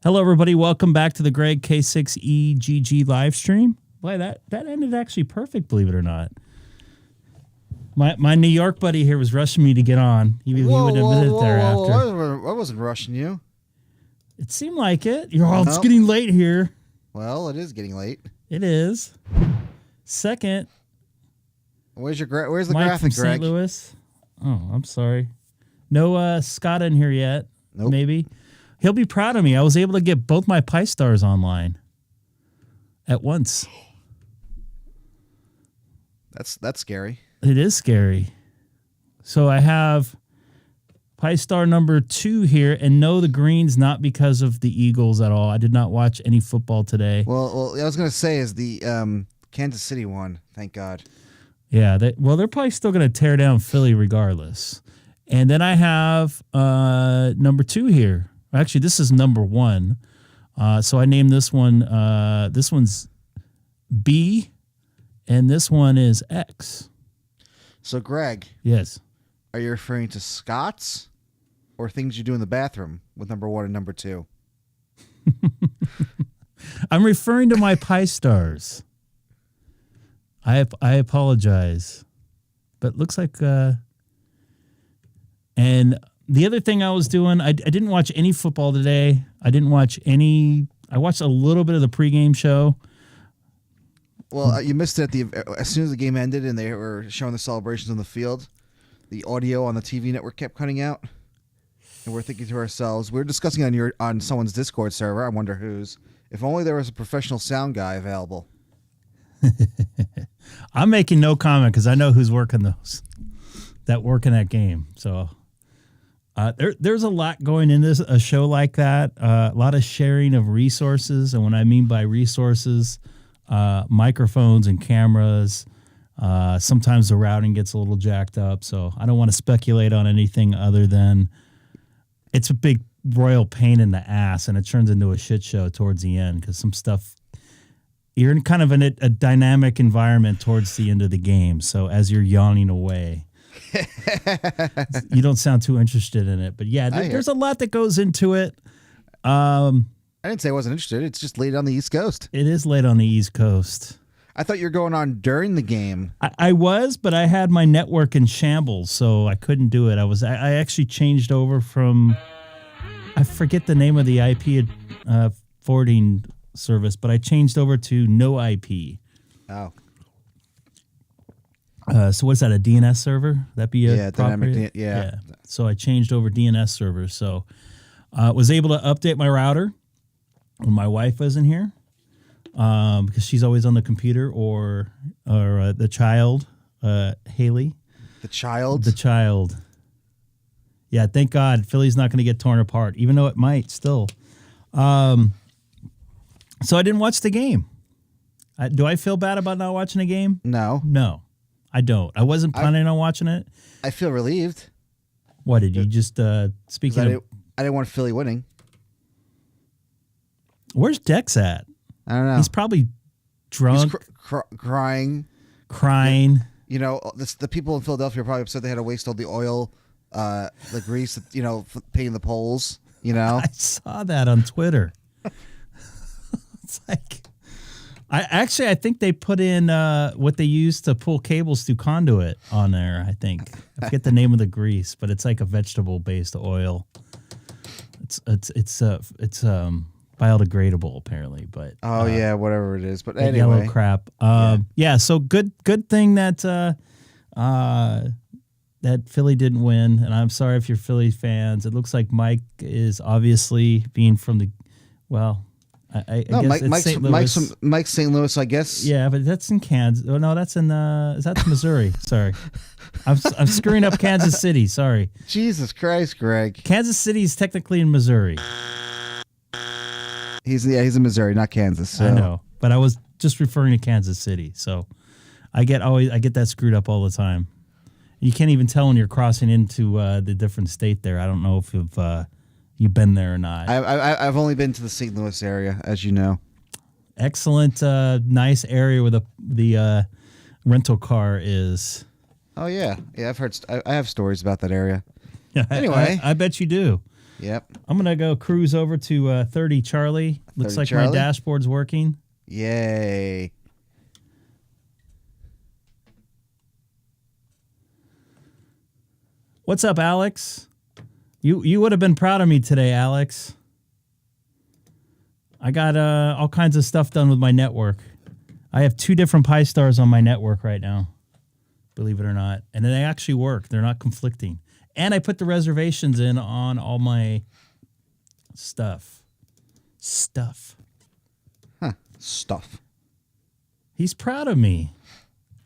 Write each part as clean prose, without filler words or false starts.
Hello, everybody. Welcome back to the Greg K6EGG live stream. Boy, that ended actually perfect, believe it or not. My New York buddy here was rushing me to get on. He would admit it thereafter. I wasn't rushing you. It seemed like it. It's getting late here. Well, it is getting late. It is. Second. Where's the Mike graphic, from Greg? St. Louis. Oh, I'm sorry. No Scott in here yet. Nope. Maybe. He'll be proud of me. I was able to get both my Pi-Stars online at once. That's scary. It is scary. So I have Pi-Star number 2 here, and no, the green's not because of the Eagles at all. I did not watch any football today. Well, I was going to say is the Kansas City one. Thank God. Yeah, they're probably still going to tear down Philly regardless. And then I have number 2 here. Actually, this is number 1. So I named this one. This one's B, and this one is X. So, Greg. Yes. Are you referring to Scott's or things you do in the bathroom with number 1 and number 2? I'm referring to my Pi-Stars. I apologize, but looks like. And the other thing I was doing, I didn't watch any football today. I watched a little bit of the pregame show. Well, you missed it as soon as the game ended and they were showing the celebrations on the field. The audio on the TV network kept cutting out, and we're thinking to ourselves, we're discussing on someone's Discord server. I wonder whose. If only there was a professional sound guy available. I'm making no comment because I know who's working those that work in that game. So there's a lot going into a show like that. A lot of sharing of resources, and what I mean by resources, microphones and cameras. Sometimes the routing gets a little jacked up, so I don't want to speculate on anything other than it's a big royal pain in the ass, and it turns into a shit show towards the end because some stuff. You're in kind of a dynamic environment towards the end of the game. So as you're yawning away, you don't sound too interested in it. But yeah, there's a lot that goes into it. I didn't say I wasn't interested. It's just late on the East Coast. It is late on the East Coast. I thought you were going on during the game. I was, but I had my network in shambles, so I couldn't do it. I actually changed over from, I forget the name of the IP forwarding service, but I changed over to no IP. Oh. So what's that, a DNS server? That'd be a dynamic. Yeah. So I changed over DNS servers. So was able to update my router when my wife wasn't here because she's always on the computer or the child, Haley. The child? The child. Yeah, thank God Philly's not going to get torn apart, even though it might still. So I didn't watch the game. Do I feel bad about not watching a game? No. No, I don't. I wasn't planning on watching it. I feel relieved. What, did you just, speaking of... I didn't want Philly winning. Where's Dex at? I don't know. He's probably drunk. He's crying. Crying. You know, the people in Philadelphia are probably upset they had to waste all the oil, the grease, painting the poles, I saw that on Twitter. It's like, I think they put in what they use to pull cables through conduit on there. I think I forget the name of the grease, but it's like a vegetable based oil. It's biodegradable apparely, but whatever it is. But anyway, yellow crap. So good thing that that Philly didn't win, and I'm sorry if you're Philly fans. It looks like Mike is obviously being from the I guess it's St. Louis. Mike's St. Louis, I guess. Yeah, but that's in Kansas. Oh no, that's in that's Missouri. Sorry, I'm screwing up Kansas City. Sorry. Jesus Christ, Greg. Kansas City is technically in Missouri. He's in Missouri, not Kansas. So. I know, but I was just referring to Kansas City. So I get that screwed up all the time. You can't even tell when you're crossing into the different state there. I don't know if you've been there or not. I've only been to the St. Louis area, as you know. Excellent, nice area where the rental car is. Oh yeah, I've heard. I have stories about that area. Yeah, anyway, I bet you do. Yep. I'm going to go cruise over to 30 Charlie. Looks 30 like Charlie? my dashboard's working. Yay. What's up, Alex? You would have been proud of me today, Alex. I got all kinds of stuff done with my network. I have 2 different Pi-Stars on my network right now, believe it or not. And they actually work. They're not conflicting. And I put the reservations in on all my stuff. Huh. Stuff. He's proud of me.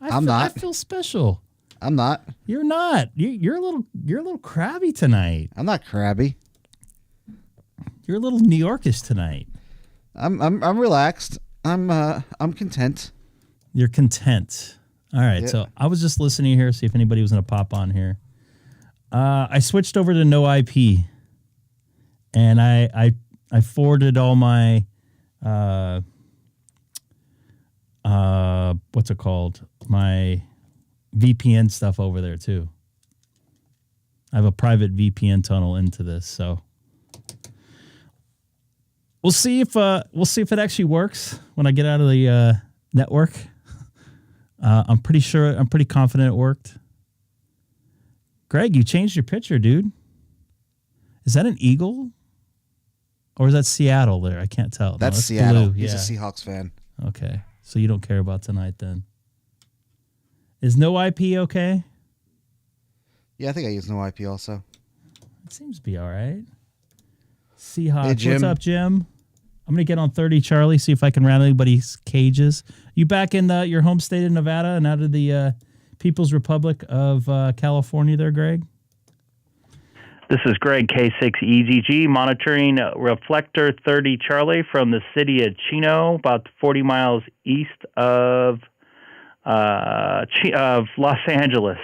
I'm not. I feel special. I'm not. You're not. You're a little crabby tonight. I'm not crabby. You're a little New Yorkish tonight. I'm relaxed. I'm content. You're content. All right. Yeah. So I was just listening here, see if anybody was going to pop on here. I switched over to no IP, and I forwarded all my what's it called? My VPN stuff over there too. I have a private VPN tunnel into this, so we'll see if it actually works when I get out of the network. I'm pretty confident it worked. Greg, you changed your picture, dude. Is that an eagle? Or is that Seattle there? I can't tell. That's Seattle. He's a Seahawks fan. Okay. So you don't care about tonight then. Is no IP okay? Yeah, I think I use no IP also. It seems to be all right. Seahawks. Hey, Jim. What's up, Jim? I'm going to get on 30 Charlie, see if I can rattle anybody's cages. You back in your home state of Nevada and out of the People's Republic of California there, Greg? This is Greg, K6EGG, monitoring reflector 30 Charlie from the city of Chino, about 40 miles east of Los Angeles.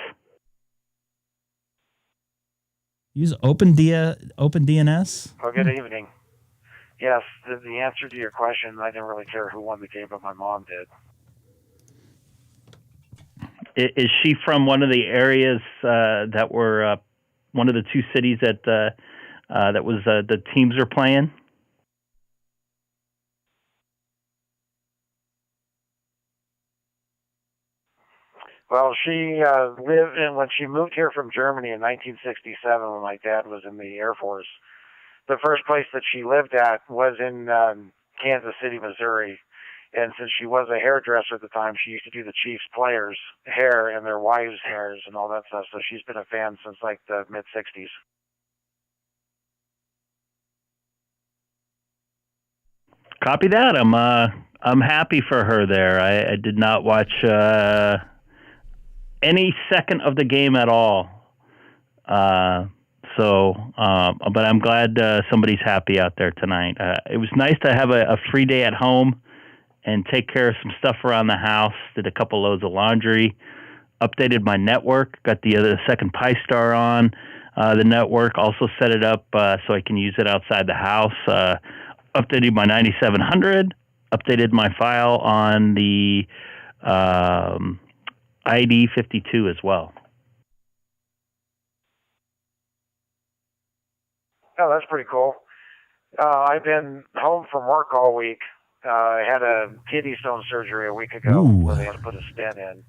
Use OpenDNS? Oh, good evening. Yes, the answer to your question, I didn't really care who won the game, but my mom did. Is she from one of the areas that were one of the 2 cities that was the teams are playing? Well, she lived in, when she moved here from Germany in 1967 when my dad was in the Air Force, the first place that she lived at was in Kansas City, Missouri. And since she was a hairdresser at the time, she used to do the Chiefs players' hair and their wives' hairs and all that stuff. So she's been a fan since like the mid-'60s. Copy that. I'm happy for her there. I did not watch any second of the game at all. But I'm glad somebody's happy out there tonight. It was nice to have a free day at home and take care of some stuff around the house. Did a couple loads of laundry, updated my network, got the second Pi-Star on the network, also set it up so I can use it outside the house. Updated my 9700, updated my file on the ID52 as well. Oh, that's pretty cool. I've been home from work all week. I had a kidney stone surgery a week ago where they had to put a stent in.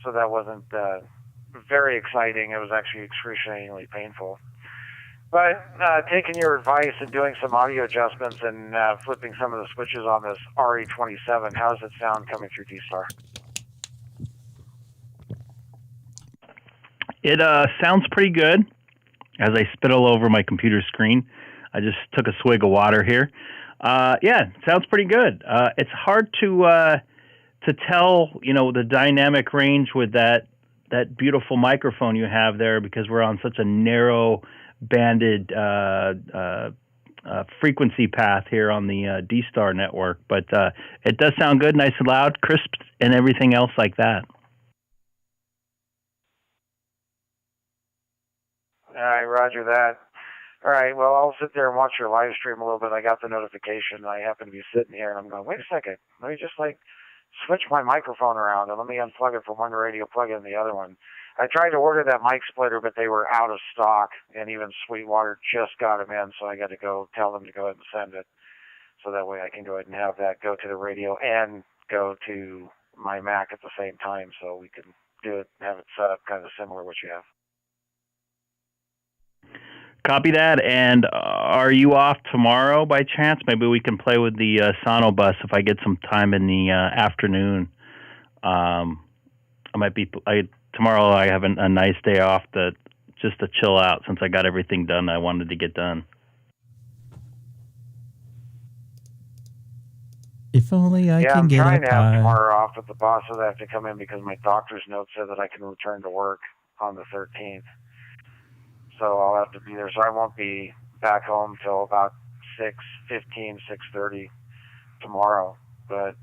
So that wasn't very exciting. It was actually excruciatingly painful. But taking your advice and doing some audio adjustments and flipping some of the switches on this RE27, how does it sound coming through DStar? It sounds pretty good. As I spit all over my computer screen, I just took a swig of water here. Yeah, sounds pretty good. It's hard to tell, the dynamic range with that beautiful microphone you have there because we're on such a narrow banded frequency path here on the DStar network. But it does sound good, nice and loud, crisp, and everything else like that. All right, roger that. All right, well, I'll sit there and watch your live stream a little bit. I got the notification. I happen to be sitting here, and I'm going, wait a second. Let me just, switch my microphone around and let me unplug it from one radio, plug it in the other one. I tried to order that mic splitter, but they were out of stock, and even Sweetwater just got them in, so I got to go tell them to go ahead and send it, so that way I can go ahead and have that go to the radio and go to my Mac at the same time, so we can do it, have it set up kind of similar to what you have. Copy that. And are you off tomorrow by chance? Maybe we can play with the SonoBus if I get some time in the afternoon. I might be tomorrow. I have a nice day off just to chill out since I got everything done I wanted to get done. If only I can get I'm trying to have by. tomorrow off, but the boss said I have to come in because my doctor's note said that I can return to work on the 13th. So I'll have to be there. So I won't be back home till about 6:15, 6:30 tomorrow. But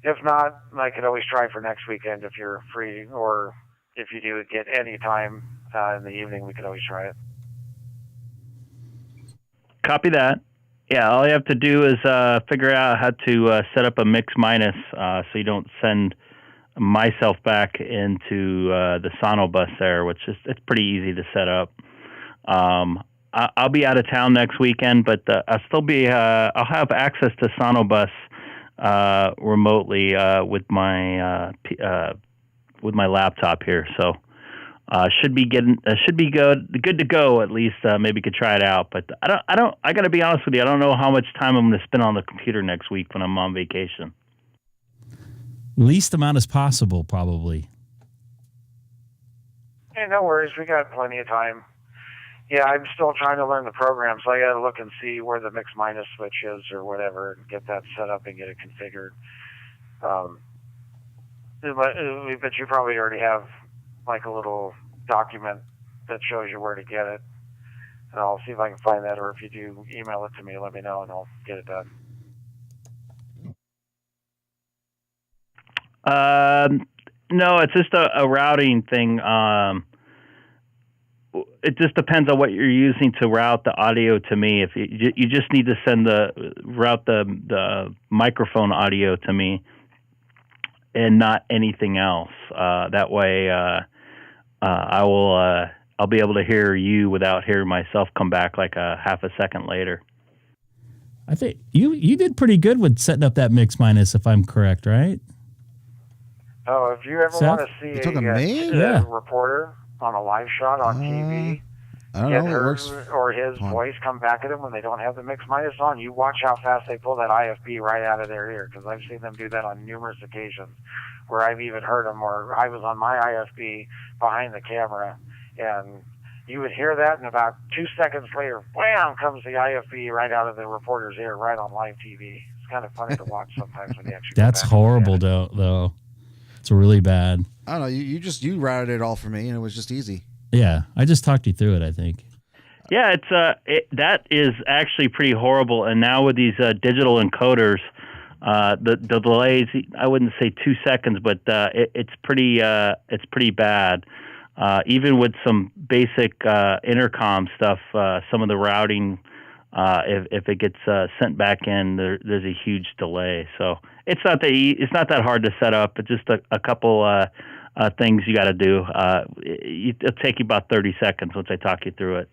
if not, I could always try for next weekend if you're free, or if you do get any time in the evening, we could always try it. Copy that. Yeah, all you have to do is figure out how to set up a mix minus so you don't send myself back into the SonoBus there, which is it's pretty easy to set up. I'll be out of town next weekend, but I'll still be. I'll have access to SonoBus remotely with my laptop here, so should be good to go at least. Maybe could try it out, but I got to be honest with you. I don't know how much time I'm going to spend on the computer next week when I'm on vacation. Least amount as possible, probably. Hey, no worries. We got plenty of time. Yeah, I'm still trying to learn the program, so I got to look and see where the mix minus switch is or whatever, and get that set up and get it configured. But you probably already have like a little document that shows you where to get it, and I'll see if I can find that, or if you do, email it to me, let me know, and I'll get it done. No, it's just a routing thing. It just depends on what you're using to route the audio to me. If you just need to route the microphone audio to me, and not anything else. That way, I'll be able to hear you without hearing myself come back like a half a second later. I think you did pretty good with setting up that mix minus, if I'm correct, right? Oh, if you ever Seth? want to see Yeah. a reporter on a live shot on TV, I don't get know. It her works. or his voice come back at them when they don't have the mix minus on, you watch how fast they pull that IFB right out of their ear, because I've seen them do that on numerous occasions, where I've even heard them, or I was on my IFB behind the camera, and you would hear that, and about 2 seconds later, wham, comes the IFB right out of the reporter's ear, right on live TV. It's kind of funny to watch sometimes when they actually. That's horrible, though. It's really bad. I don't know. You routed it all for me, and it was just easy. Yeah, I just talked you through it, I think. Yeah, that is actually pretty horrible. And now with these digital encoders, the delays, I wouldn't say 2 seconds, but it's pretty bad. Even with some basic intercom stuff, some of the routing, if it gets sent back in, there's a huge delay. So it's not that hard to set up. It's just a couple things you got to do. It'll take you about 30 seconds once I talk you through it.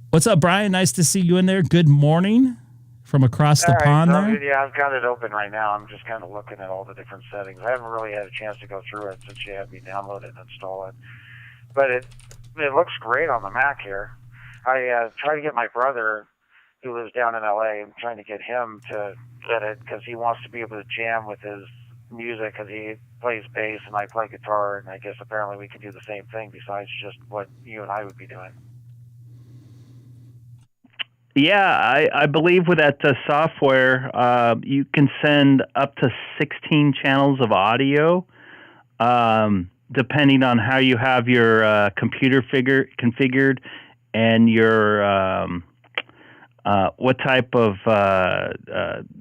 What's up, Brian? Nice to see you in there. Good morning from across the pond there. Yeah, I've got it open right now. I'm just kind of looking at all the different settings. I haven't really had a chance to go through it since you had me download it and install it. But it looks great on the Mac here. I try to get my brother, who lives down in LA, I'm trying to get him to get it because he wants to be able to jam with his music, because he plays bass and I play guitar, and I guess apparently we can do the same thing besides just what you and I would be doing. Yeah, I believe with that software, you can send up to 16 channels of audio, depending on how you have your computer configured and your what type of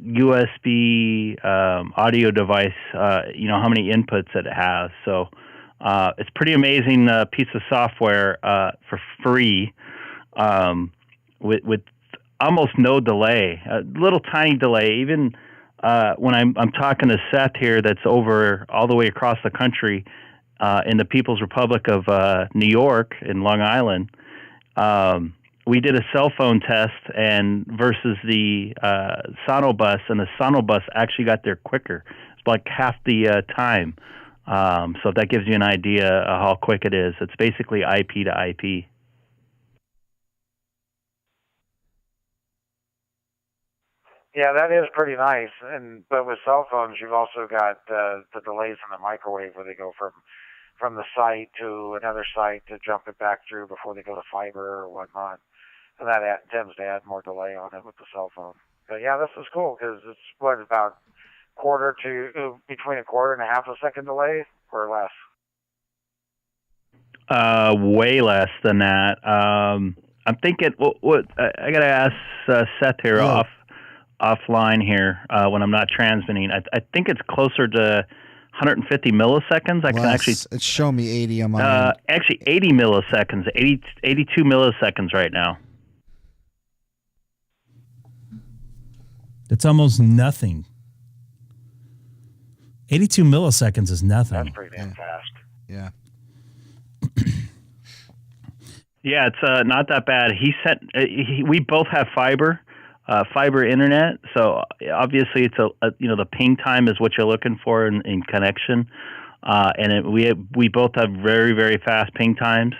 USB audio device, how many inputs it has. So it's pretty amazing piece of software for free with almost no delay, a little tiny delay. Even when I'm talking to Seth here, that's over all the way across the country in the People's Republic of New York in Long Island. We did a cell phone test and versus the SonoBus, and the SonoBus actually got there quicker. It's like half the time. So that gives you an idea of how quick it is. It's basically IP to IP. Yeah, that is pretty nice. But with cell phones, you've also got the delays in the microwave where they go from the site to another site to jump it back through before they go to fiber or whatnot. And that tends to add more delay on it with the cell phone. But yeah, this is cool because it's about between a quarter and a half a second delay or less. Way less than that. I'm thinking. What I gotta ask Seth here offline here when I'm not transmitting. I think it's closer to 150 milliseconds. I can actually. It's showing me 80 on my. Actually, 80 milliseconds. 82 milliseconds right now. It's almost nothing. 82 milliseconds is nothing. That's pretty damn fast. Yeah. Yeah, it's not that bad. We both have fiber internet, so obviously it's the ping time is what you're looking for in connection, and we both have very, very fast ping times,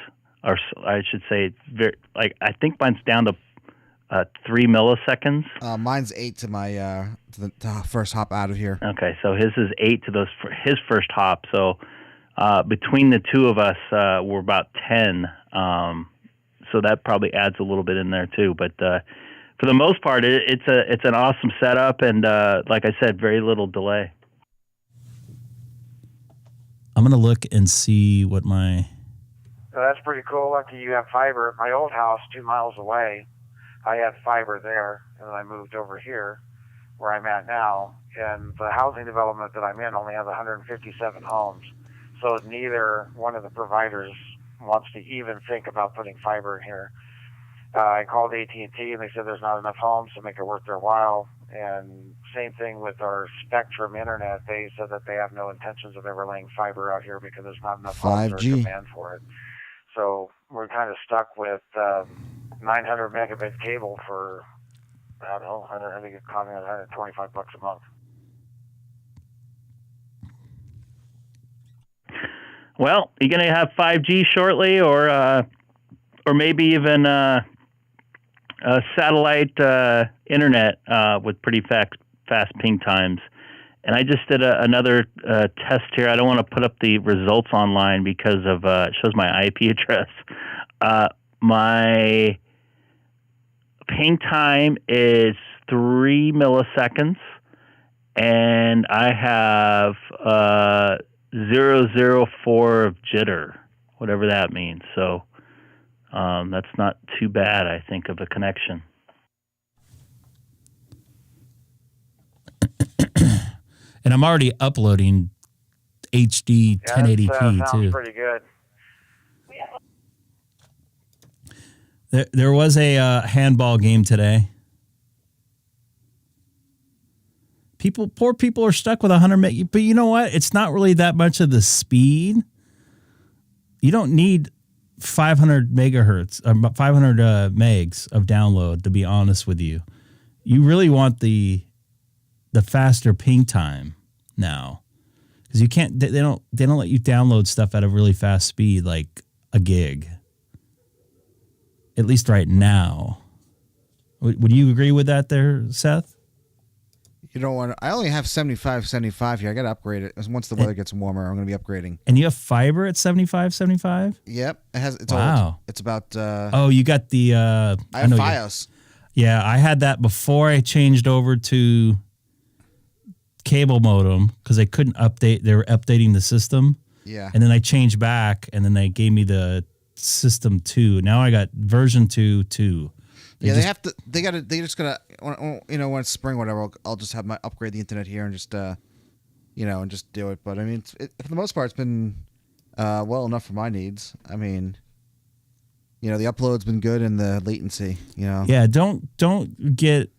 or I should say, I think mine's down to 3 milliseconds. Mine's 8 to my to the first hop out of here. Okay, so his is 8 to his first hop. So between the two of us, we're about 10. So that probably adds a little bit in there too. But for the most part, it's an awesome setup, and like I said, very little delay. I'm gonna look and see what my. So that's pretty cool. Lucky you have fiber. At my old house, 2 miles away, I had fiber there, and then I moved over here, where I'm at now. And the housing development that I'm in only has 157 homes, so neither one of the providers wants to even think about putting fiber in here. I called AT&T, and they said there's not enough homes to make it worth their while. And same thing with our Spectrum internet. They said that they have no intentions of ever laying fiber out here because there's not enough homes or demand for it. So we're kind of stuck with 900 megabit cable for, I don't know, I think it's costing $125 a month. Well, you're going to have 5G shortly, or maybe even satellite internet with pretty fast ping times. And I just did another test here. I don't want to put up the results online because of it shows my IP address. My ping time is 3 milliseconds, and I have 0.004 of jitter, whatever that means. So that's not too bad, I think, of a connection. And I'm already uploading HD 1080p sounds too. Pretty good. There was a handball game today. Poor people are stuck with 100 meg. But you know what? It's not really that much of the speed. You don't need 500 megahertz, 500 megs of download. To be honest with you, you really want the faster ping time now, because you can't. They don't let you download stuff at a really fast speed like a gig. At least right now. Would you agree with that there, Seth? You don't want to, I only have 75 here. I got to upgrade it. Once the weather gets warmer, I'm going to be upgrading. And you have fiber at 75? Yep. It's wow. old. It's about... oh, you got the... I have Fios. Yeah, I had that before I changed over to cable modem because they couldn't update. They were updating the system. Yeah. And then I changed back, and then they gave me the system 2. Now I got version 2. They have to. They're just gonna. When it's spring, whatever. I'll just have my upgrade the internet here and just, and just do it. But I mean, for the most part, it's been well enough for my needs. I mean, the upload's been good and the latency. Yeah. Don't get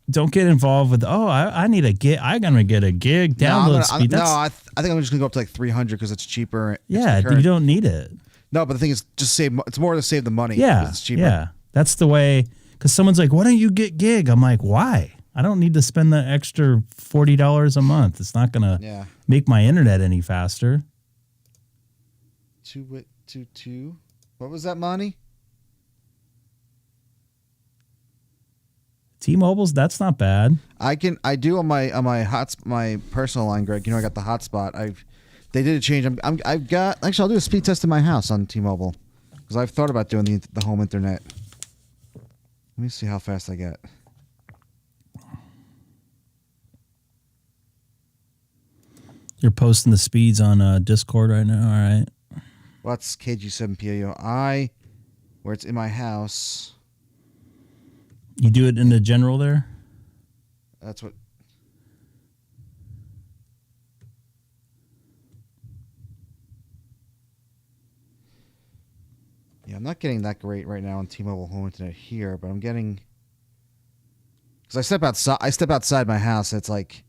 don't get involved with. Oh, I need a gig. I'm gonna get a gig download speed. I think I'm just gonna go up to like 300 because it's cheaper. Yeah, you don't need it. No, but the thing is, just save. It's more to save the money. Yeah, it's cheaper. Yeah, that's the way. Because someone's like, "Why don't you get gig?" I'm like, "Why? I don't need to spend the extra $40 a month. It's not gonna make my internet any faster." 2.22. What was that, Monty? T-Mobile's, that's not bad. I do on my personal line, Greg. You know, I got the hotspot. They did a change. I'll do a speed test in my house on T-Mobile because I've thought about doing the home internet. Let me see how fast I get. You're posting the speeds on Discord right now. All right. What's KG7PAO? Where it's in my house. You do it in the general there? That's what. Yeah, I'm not getting that great right now on T-Mobile home internet here, but I'm getting. Because I step outside my house, it's like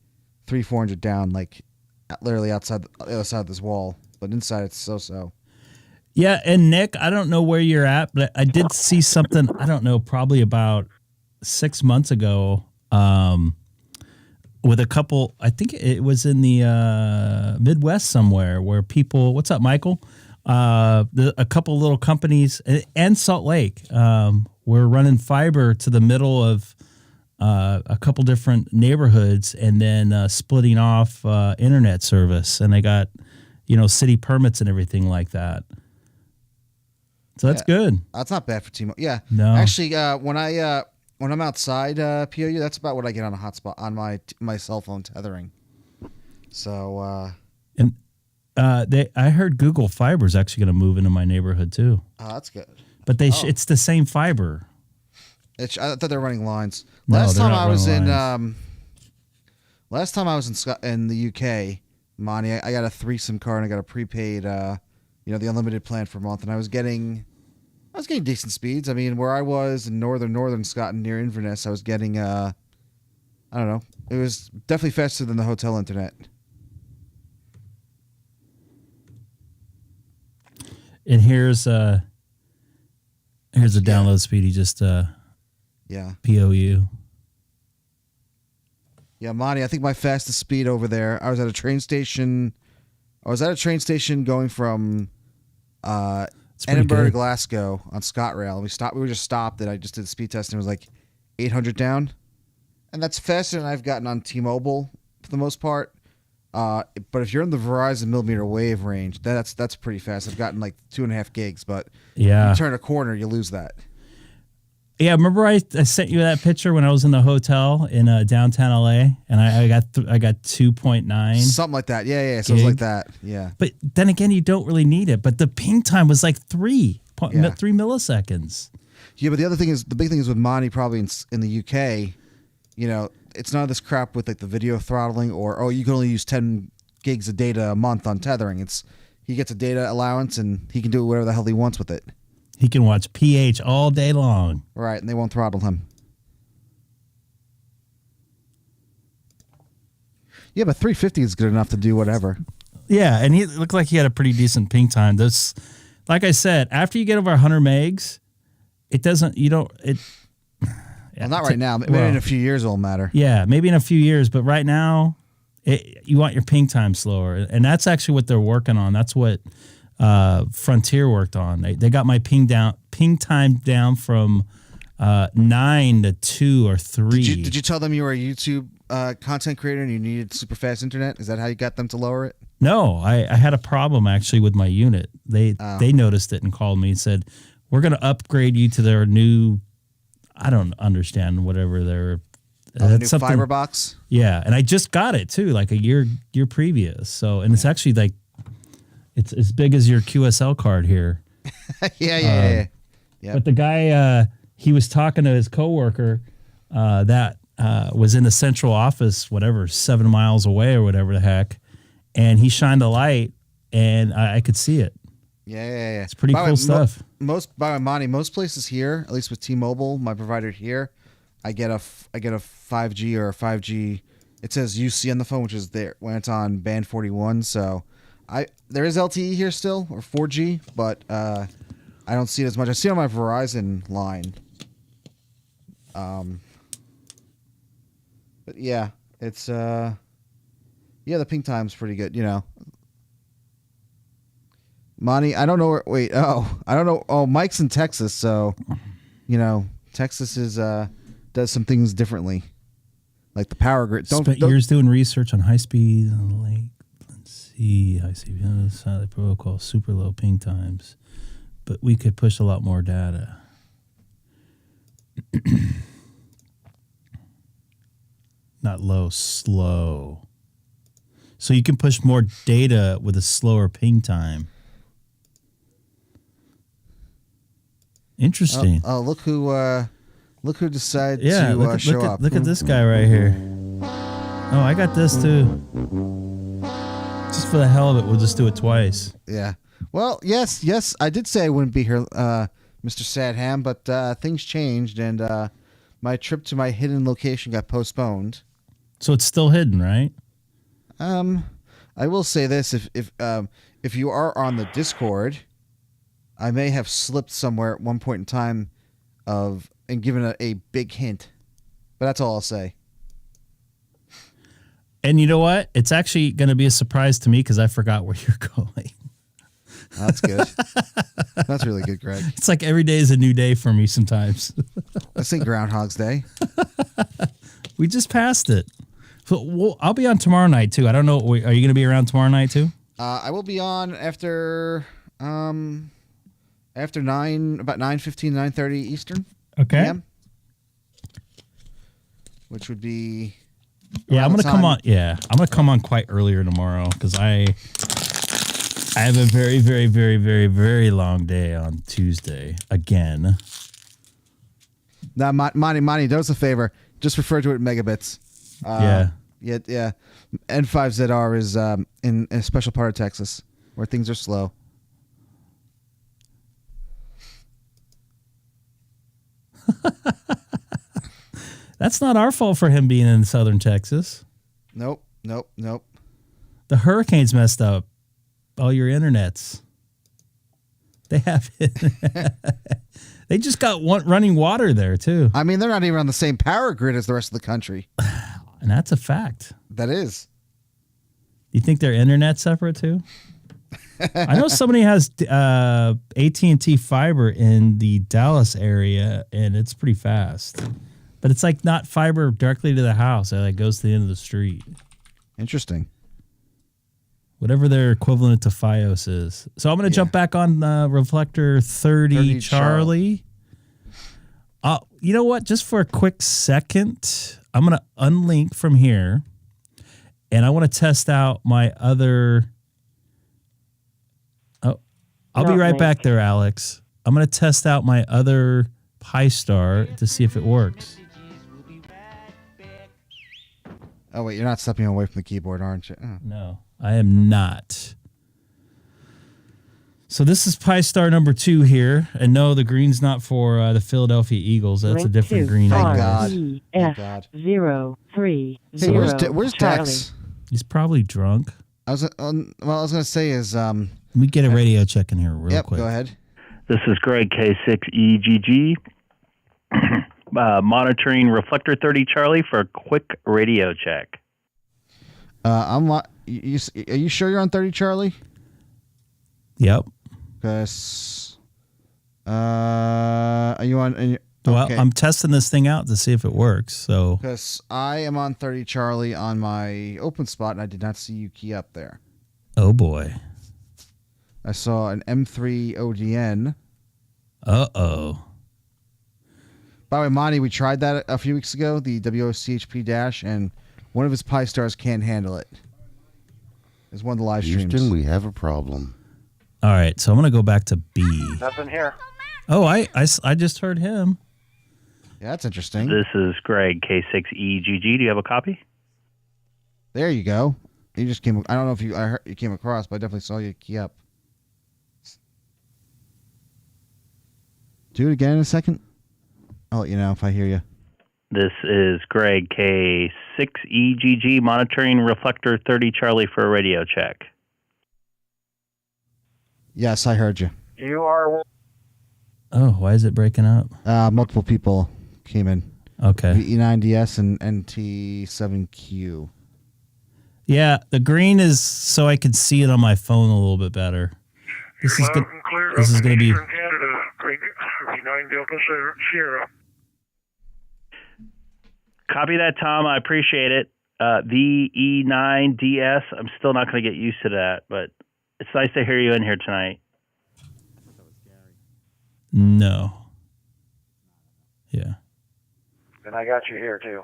300-400 down, like literally outside the other side of this wall. But inside it's so. Yeah, and Nick, I don't know where you're at, but I did see something. I don't know, probably about 6 months ago, with a couple. I think it was in the Midwest somewhere where people. What's up, Michael? A couple little companies and Salt Lake were running fiber to the middle of a couple different neighborhoods, and then splitting off internet service, and they got city permits and everything like that. So that's good. That's not bad for T-Mobile. Yeah. No. Actually, when I'm outside POU, that's about what I get on a hotspot on my cell phone tethering. So. I heard Google Fiber is actually going to move into my neighborhood too. Oh, that's good. But it's the same fiber. I thought they were running lines. No, last they're time not I was running in lines. last time I was in the UK, Monty, I got a 3-SIM card and I got a prepaid the unlimited plan for a month, and I was getting decent speeds. I mean, where I was in northern Scotland near Inverness, I was getting I don't know. It was definitely faster than the hotel internet. And here's a download speed. He just POU. Yeah, Monty, I think my fastest speed over there. I was at a train station going from Edinburgh to Glasgow on ScotRail. We were just stopped, and I just did the speed test, and it was like 800 down, and that's faster than I've gotten on T-Mobile for the most part. But if you're in the Verizon millimeter wave range, that's pretty fast. I've gotten like 2.5 gigs, but you turn a corner, you lose that. Yeah, remember I sent you that picture when I was in the hotel in downtown LA, and I got 2.9, something like that. Yeah. So it was like that. Yeah. But then again, you don't really need it. But the ping time was like 3 milliseconds. Yeah, but the big thing is with Monty probably in the UK, it's none of this crap with like the video throttling or you can only use 10 gigs of data a month on tethering. He gets a data allowance and he can do whatever the hell he wants with it. He can watch PH all day long. Right, and they won't throttle him. Yeah, but 350 is good enough to do whatever. Yeah, and he looked like he had a pretty decent ping time. This, like I said, after you get over 100 megs, it doesn't. Well, not right now. Maybe in a few years it'll matter. Yeah, maybe in a few years, but right now, you want your ping time slower, and that's actually what they're working on. That's what Frontier worked on. They got my ping time down from 9 to 2 or 3. Did you tell them you were a YouTube content creator and you needed super fast internet? Is that how you got them to lower it? No, I had a problem actually with my unit. They noticed it and called me and said, "We're going to upgrade you to their new." I don't understand whatever their the new fiber box. Yeah, and I just got it too, like a year previous. So, and it's actually like it's as big as your QSL card here. Yeah. But the guy, he was talking to his coworker that was in the central office, 7 miles away or whatever the heck, and he shined a light, and I could see it. Yeah. It's pretty cool stuff. Most places here, at least with T-Mobile, my provider here, I get a 5G or a 5G. It says UC on the phone, which is there when it's on band 41. So there is LTE here still, or 4G, but I don't see it as much. I see it on my Verizon line. But yeah, it's the ping time's pretty good, Monty, I don't know where. Wait, I don't know. Oh, Mike's in Texas, so Texas does some things differently, like the power grid. Spent years doing research on high speed latency, high speed satellite protocol, super low ping times, but we could push a lot more data. Not low, slow. So you can push more data with a slower ping time. Interesting. Look who decided to show up. Look at this guy right here. Oh, I got this too. Just for the hell of it, we'll just do it twice. Yeah. Well, yes, I did say I wouldn't be here, Mr. Sadham, but things changed, and my trip to my hidden location got postponed. So it's still hidden, right? I will say this: if you are on the Discord, I may have slipped somewhere at one point in time and given a big hint, but that's all I'll say. And you know what? It's actually going to be a surprise to me because I forgot where you're going. That's good. That's really good, Greg. It's like every day is a new day for me sometimes. I think Groundhog's Day. We just passed it. So I'll be on tomorrow night too. I don't know. Are you going to be around tomorrow night too? I will be on after 9, about 9:15, 9:30 Eastern. Okay. PM, which would be. Yeah, I'm going to come on. Yeah, I'm going to come on quite earlier tomorrow because I have a very, very, very, very, very long day on Tuesday again. Now, Monty, do us a favor. Just refer to it in megabits. Yeah. Yeah. N5ZR is in a special part of Texas where things are slow. That's not our fault for him being in southern Texas. Nope. The hurricanes messed up all your internets. They have it. They just got running water there, too. I mean, they're not even on the same power grid as the rest of the country. And that's a fact. That is. You think their internet's separate, too? I know somebody has AT&T fiber in the Dallas area, and it's pretty fast. But it's like not fiber directly to the house. It like goes to the end of the street. Interesting. Whatever their equivalent to Fios is. So I'm going to jump back on Reflector 30 Charlie. You know what? Just for a quick second, I'm going to unlink from here. And I want to test out my other... Oh, I'll be right back there, Alex. I'm going to test out my other Pi-Star to see if it works. Oh, wait, you're not stepping away from the keyboard, aren't you? Oh. No, I am not. So this is Pi-Star number 2 here. And no, the green's not for the Philadelphia Eagles. That's a different green. Thank God. Thank God. 030. Hey, where's Tex? He's probably drunk. I was going to say is... Let me get a radio check in here real quick. Go ahead. This is Greg, K6EGG, monitoring Reflector 30 Charlie for a quick radio check. Are you sure you're on 30 Charlie? Yep. Because are you on? Okay. Well, I'm testing this thing out to see if it works. So because I am on 30 Charlie on my open spot, and I did not see you key up there. Oh boy. I saw an M3 ODN. Uh-oh. By the way, Monty, we tried that a few weeks ago, the WOCHP dash, and one of his Pi-Stars can't handle it. It's one of the live streams. Houston, we have a problem. All right, so I'm going to go back to B. Nothing here. Oh, I just heard him. Yeah, that's interesting. This is Greg, K6EGG. Do you have a copy? There you go. You just came. I don't know if I heard you came across, but I definitely saw you key up. Do it again in a second. I'll let you know if I hear you. This is Greg, K6EGG, monitoring reflector 30 Charlie for a radio check. Yes, I heard you. You are. Oh, why is it breaking up? Multiple people came in. Okay. VE9DS and NT7Q. Yeah, the green is so I can see it on my phone a little bit better. This is good. This is going to be. Canada, V9 Delta Sierra. Copy that, Tom. I appreciate it. VE9DS. I'm still not going to get used to that, but it's nice to hear you in here tonight. No. Yeah. And I got you here, too.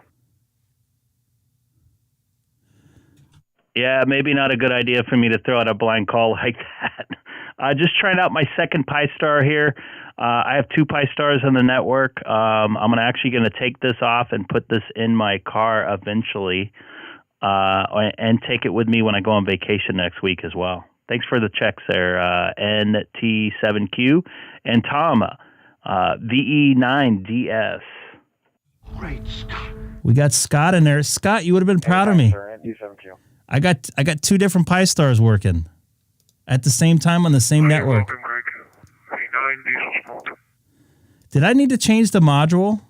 Yeah, maybe not a good idea for me to throw out a blind call like that. Just trying out my second Pi-Star here. I have 2 Pi-Stars on the network. I'm actually going to take this off and put this in my car eventually and take it with me when I go on vacation next week as well. Thanks for the checks there, NT7Q. And Tom, VE9DS. Great Scott. We got Scott in there. Scott, you would have been proud of me. NT7Q. I got 2 different Pi-Stars working at the same time on the same network. Welcome, Greg. V9 diesel smoke. Did I need to change the module?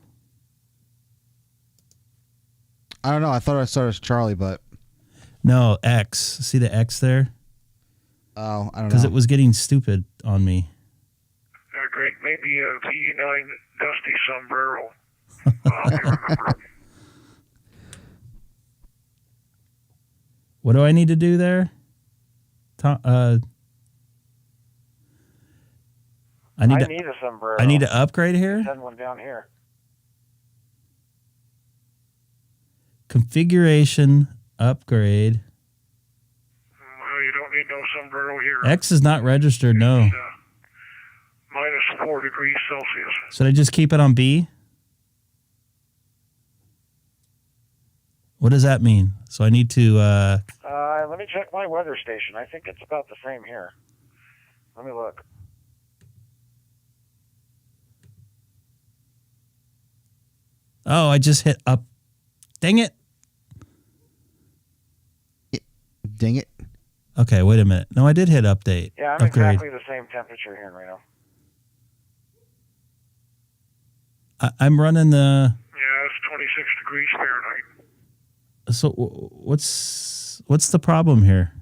I don't know. I thought I started as Charlie, but No, X. See the X there? oh, I don't know. Because it was getting stupid on me. Greg, maybe a V9 Dusty Sombrero. I remember. What do I need to do there? I need a sombrero. I need to upgrade here. Send one down here. Configuration upgrade. Well, you don't need no sombrero here. X is not registered. No. It's, minus 4 degrees Celsius. Should I just keep it on B? What does that mean? So I need to. Let me check my weather station. I think it's about the same here. Let me look. Oh, I just hit up. Dang it. Dang it. Okay, wait a minute. No, I did hit update. Yeah, I'm upgrade. exactly the same temperature here in Reno. I'm running the. Yeah, it's 26 degrees Fahrenheit. So what's the problem here?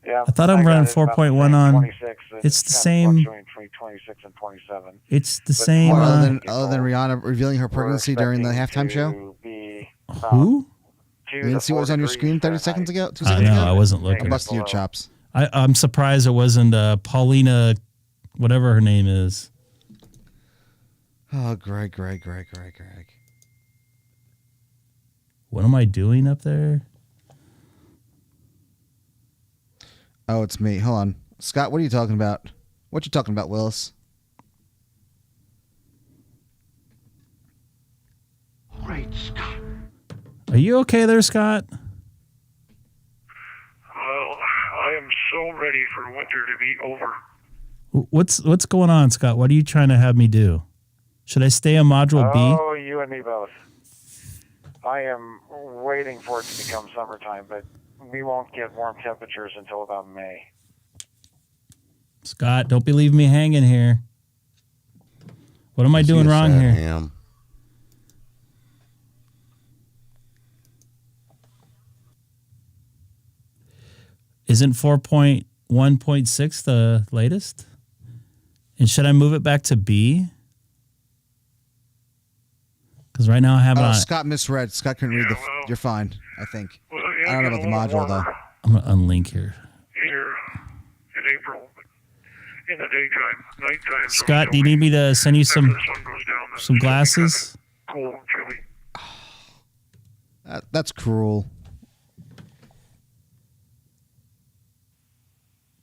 Yeah, I thought I'm got running it about 4.1 the on. 26. It's the kinda same. fluctuating between 26 and 27. It's the But same. more Other than Rihanna revealing her We're pregnancy during the expecting halftime show? to be Who? 2 You to didn't see what 4 was on your degrees screen 30 Fahrenheit. seconds ago? 2 I seconds know. ago? I wasn't I'm looking. busting your Below. chops. I'm surprised it wasn't Paulina, whatever her name is. Oh, Greg. What am I doing up there? Oh, it's me. Hold on. Scott, what are you talking about? What you talking about, Willis? Great Scott. Are you okay there, Scott? Well, I am so ready for winter to be over. What's going on, Scott? What are you trying to have me do? Should I stay on module B? Oh, you and me both. I am waiting for it to become summertime, but we won't get warm temperatures until about May. Scott, don't be leaving me hanging here. What am I doing wrong here? Ham. Isn't 4.1.6 the latest? And should I move it back to B? Because right now I have it Oh, on. Scott misread. Scott couldn't read the. well- You're fine, I think. Well, I don't know about the module, though. I'm going to unlink here. Here in April, in the daytime, nighttime. Scott, do you need me to send you After some the sun goes down, the some glasses? cool and chilly. That's cruel.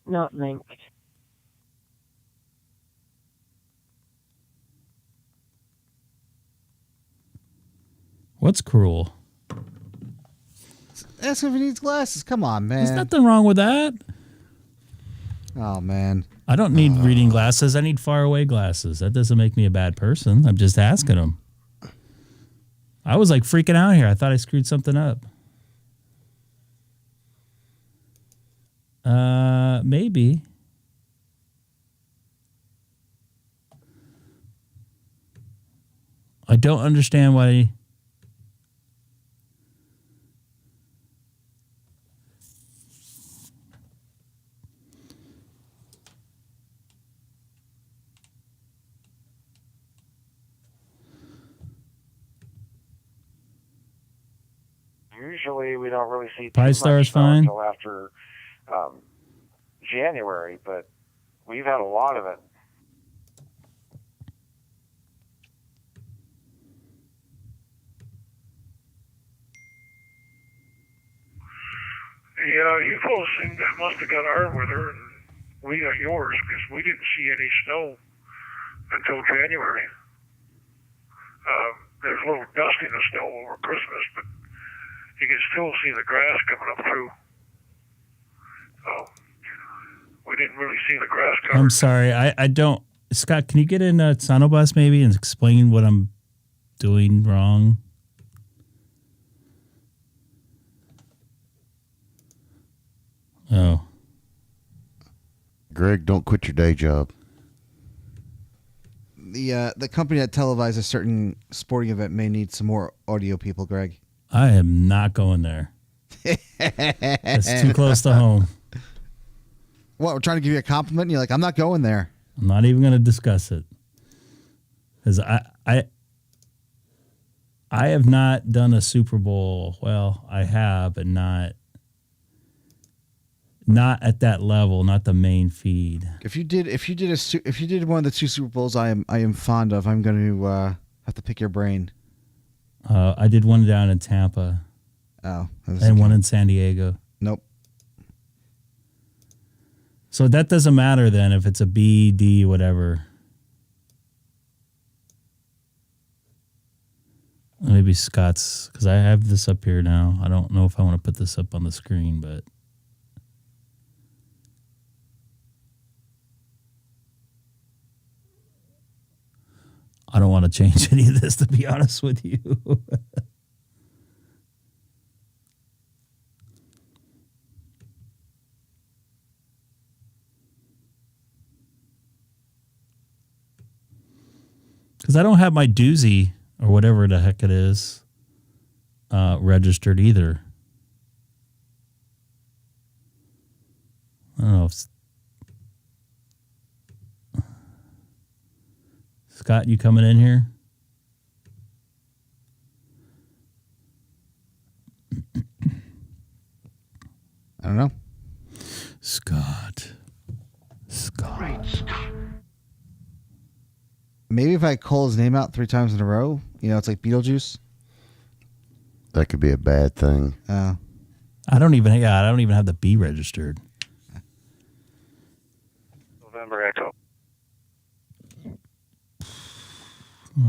Not linked. What's cruel? Ask him if he needs glasses. Come on, man. There's nothing wrong with that. Oh, man. I don't need reading glasses. I need far away glasses. That doesn't make me a bad person. I'm just asking them. I was like freaking out here. I thought I screwed something up. Maybe. I don't understand why. Usually we don't really see too Pi-Star much is snow fine. until after January, but we've had a lot of it. Yeah, you folks must have got our weather, and we got yours, because we didn't see any snow until January. There's a little dusting of snow over Christmas, but you can still see the grass coming up through. So we didn't really see the grass covered. I'm sorry. I don't. Scott, can you get in SonoBus maybe and explain what I'm doing wrong? Oh. Greg, don't quit your day job. The company that televised a certain sporting event may need some more audio people, Greg. I am not going there. It's too close to home. What, we're trying to give you a compliment? And you're like, I'm not going there. I'm not even going to discuss it. Because I have not done a Super Bowl. Well, I have, but not at that level, not the main feed. If you did one of the two Super Bowls I am fond of, I'm going to have to pick your brain. I did one down in Tampa. Oh, and one in San Diego. Nope. So that doesn't matter then if it's a B, D, whatever. Maybe Scott's, because I have this up here now. I don't know if I want to put this up on the screen, but. I don't want to change any of this, to be honest with you. Because I don't have my doozy, or whatever the heck it is, registered either. I don't know if Scott, you coming in here? I don't know. Scott. Great Scott. Maybe if I call his name out 3 times in a row, it's like Beetlejuice. That could be a bad thing. I don't even have the B registered. November Echo.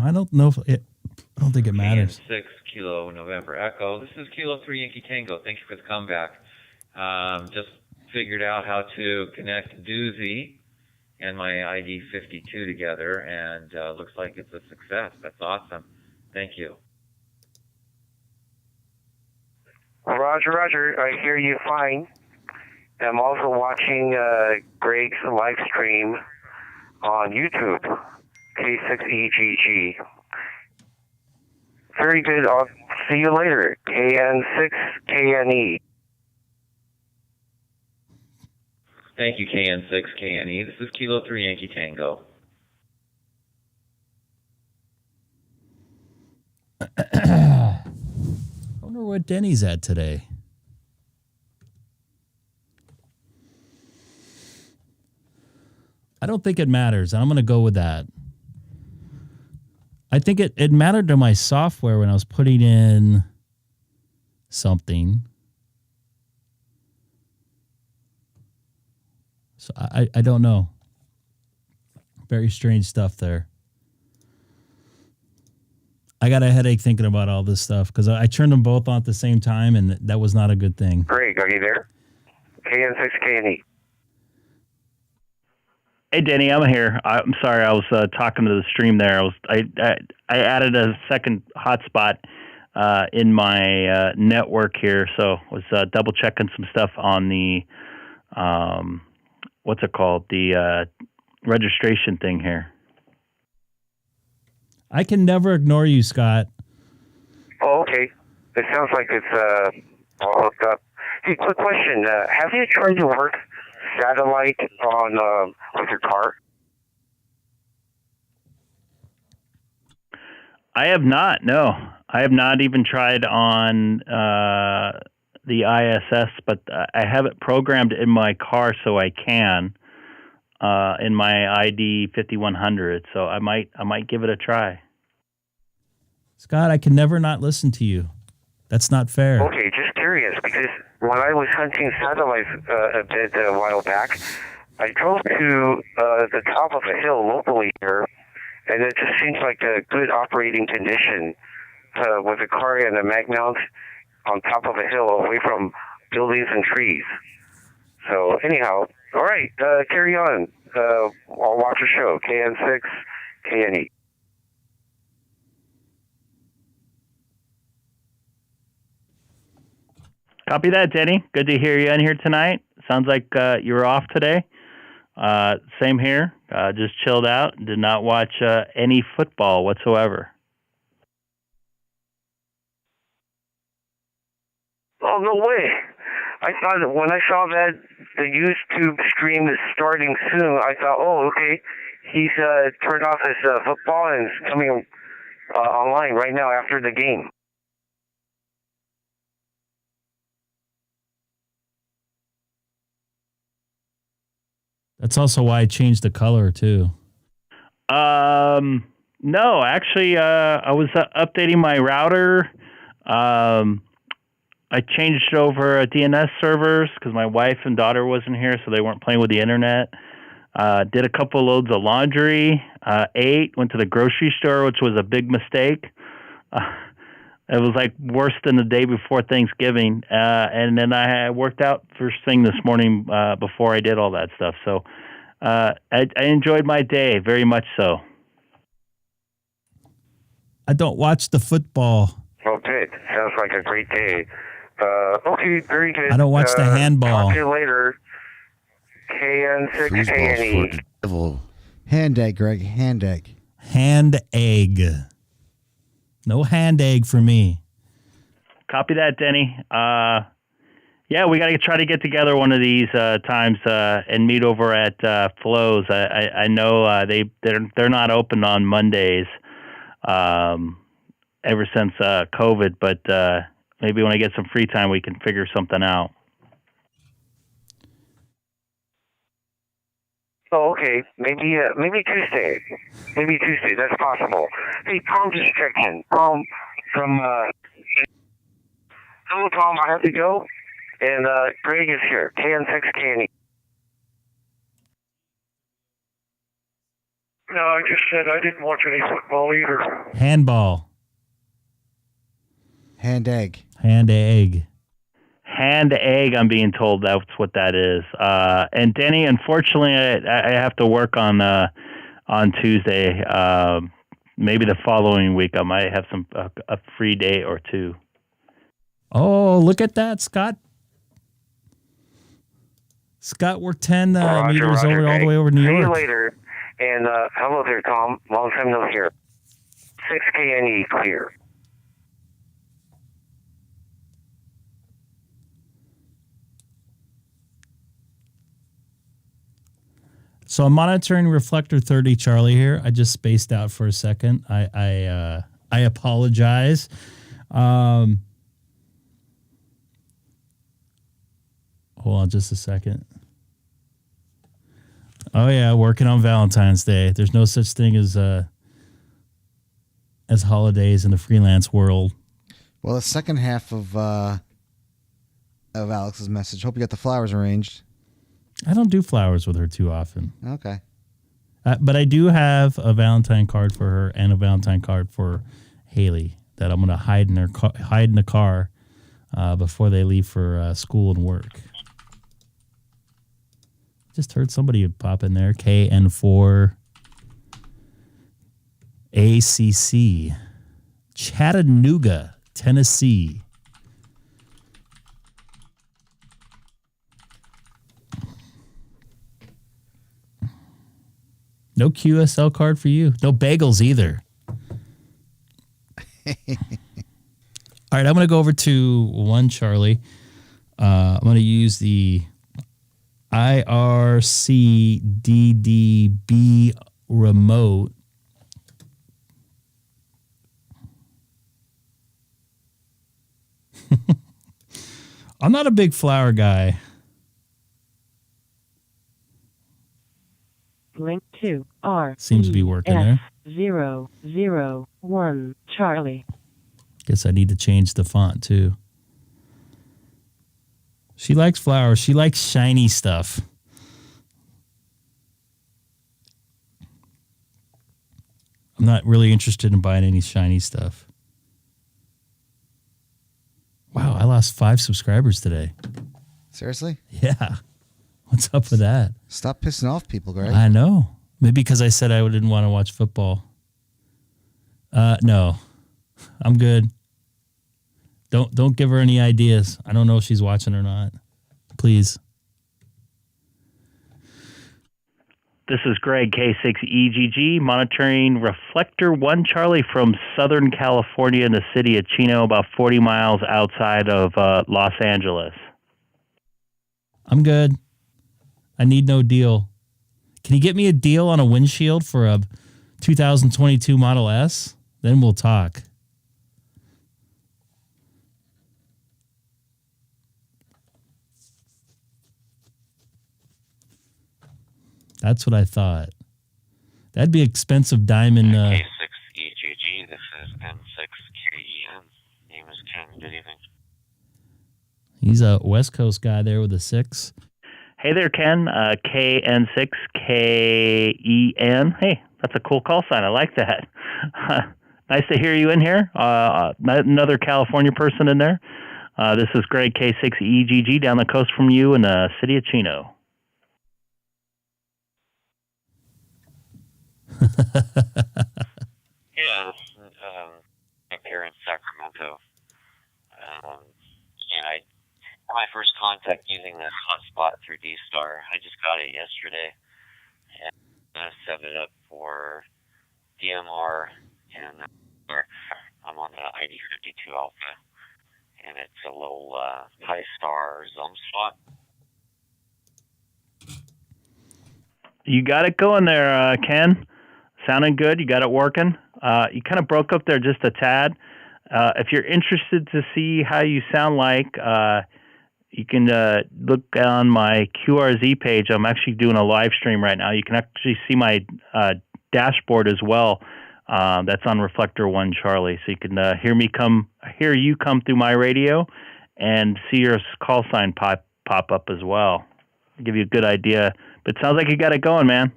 I don't know if it. I don't think it matters. 6 Kilo November Echo. This is Kilo 3 Yankee Tango. Thank you for the comeback. Just figured out how to connect Doozy and my ID 52 together, and looks like it's a success. That's awesome. Thank you. Roger, Roger. I hear you fine. I'm also watching Greg's live stream on YouTube. K6EGG. Very good. I'll see you later. KN6KNE. Thank you, KN6KNE. This is Kilo 3 Yankee Tango. I wonder what Denny's at today. I don't think it matters. I'm going to go with that. I think it mattered to my software when I was putting in something. So I don't know. Very strange stuff there. I got a headache thinking about all this stuff because I turned them both on at the same time, and that was not a good thing. Greg, are you there? KN6KNE. Hey, Denny, I'm here. I'm sorry, I was talking to the stream there. I added a second hotspot in my network here, so I was double checking some stuff on the what's it called, the registration thing here. I can never ignore you, Scott. Oh, okay. It sounds like it's all hooked up. Hey, quick question. Have you tried to work satellite on with your car? I have not. No, I have not even tried on the ISS, but I have it programmed in my car so I can in my ID 5100. So I might give it a try. Scott, I can never not listen to you. That's not fair. Okay, just curious, because when I was hunting satellites a bit a while back, I drove to the top of a hill locally here, and it just seems like a good operating condition with a car and a mag mount on top of a hill away from buildings and trees. So anyhow, all right, carry on. I'll watch your show, KN6, KNE. Copy that, Denny. Good to hear you in here tonight. Sounds like you were off today. Same here. Just chilled out. Did not watch any football whatsoever. Oh, no way. I thought that when I saw that the YouTube stream is starting soon, I thought, oh, okay, he's turned off his football and is coming online right now after the game. That's also why I changed the color, too. No, actually, I was updating my router. I changed over DNS servers because my wife and daughter wasn't here, so they weren't playing with the internet. Did a couple loads of laundry. Ate, went to the grocery store, which was a big mistake. It was like worse than the day before Thanksgiving. And then I worked out first thing this morning before I did all that stuff. So I enjoyed my day very much so. I don't watch the football. Oh, good. Sounds like a great day. Okay, very good. I don't watch the handball. Talk to you later. KN6, KNE. Hand egg, Greg. Hand egg. Hand egg. No hand egg for me. Copy that, Denny. Yeah, we got to try to get together one of these times and meet over at Flo's. I know they're not open on Mondays ever since COVID, but maybe when I get some free time, we can figure something out. Oh, okay. Maybe Tuesday. Maybe Tuesday. That's possible. Hey, Tom just checked in. Tom from hello, Tom. I have to go. And Greg is here. KN6 KNE. No, I just said I didn't watch any football either. Handball. Hand egg. Hand egg. Hand egg, I'm being told that's what that is. And Denny, unfortunately, I have to work on Tuesday. Maybe the following week I might have a free day or two. Oh, look at that, Scott. Scott worked 10 meters over all the way over New York. See you later. And hello there, Tom. Long time no hear. 6 KNE clear. So I'm monitoring reflector 30, Charlie here. I just spaced out for a second. I apologize. Hold on just a second. Oh yeah, working on Valentine's Day. There's no such thing as holidays in the freelance world. Well, the second half of Alex's message. Hope you got the flowers arranged. I don't do flowers with her too often. Okay. But I do have a Valentine card for her and a Valentine card for Haley that I'm going to hide in the car before they leave for school and work. Just heard somebody pop in there. KN4 ACC. Chattanooga, Tennessee. No QSL card for you. No bagels either. All right, I'm going to go over to one Charlie. I'm going to use the IRCDDB remote. I'm not a big flower guy. Link to R. Seems to be working there. 001 Charlie. Guess I need to change the font too. She likes flowers. She likes shiny stuff. I'm not really interested in buying any shiny stuff. Wow, I lost 5 subscribers today. Seriously? Yeah. What's up with that? Stop pissing off people, Greg. I know. Maybe because I said I didn't want to watch football. No. I'm good. Don't give her any ideas. I don't know if she's watching or not. Please. This is Greg, K6EGG, monitoring Reflector 1 Charlie from Southern California in the city of Chino, about 40 miles outside of Los Angeles. I'm good. I need no deal. Can you get me a deal on a windshield for a 2022 Model S? Then we'll talk. That's what I thought. That'd be expensive diamond. K6EGG, this is N6KEN. Name is Ken. Good evening. He's a West Coast guy there with a 6. Hey there, Ken. KN6KEN. Hey, that's a cool call sign. I like that. Nice to hear you in here. Another California person in there. This is Greg, K6EGG, down the coast from you in the city of Chino. Yeah, up here in Sacramento. And I had my first contact using this hotspot through DStar. I just got it yesterday. And I set it up for DMR, and I'm on the ID52 Alpha. And it's a little Pi-Star SonoBus. You got it going there, Ken. Sounding good. You got it working. You kind of broke up there just a tad. If you're interested to see how you sound like, you can look on my QRZ page. I'm actually doing a live stream right now. You can actually see my dashboard as well. That's on Reflector 1 Charlie. So you can hear you come through my radio and see your call sign pop up as well. I'll give you a good idea. But it sounds like you got it going, man.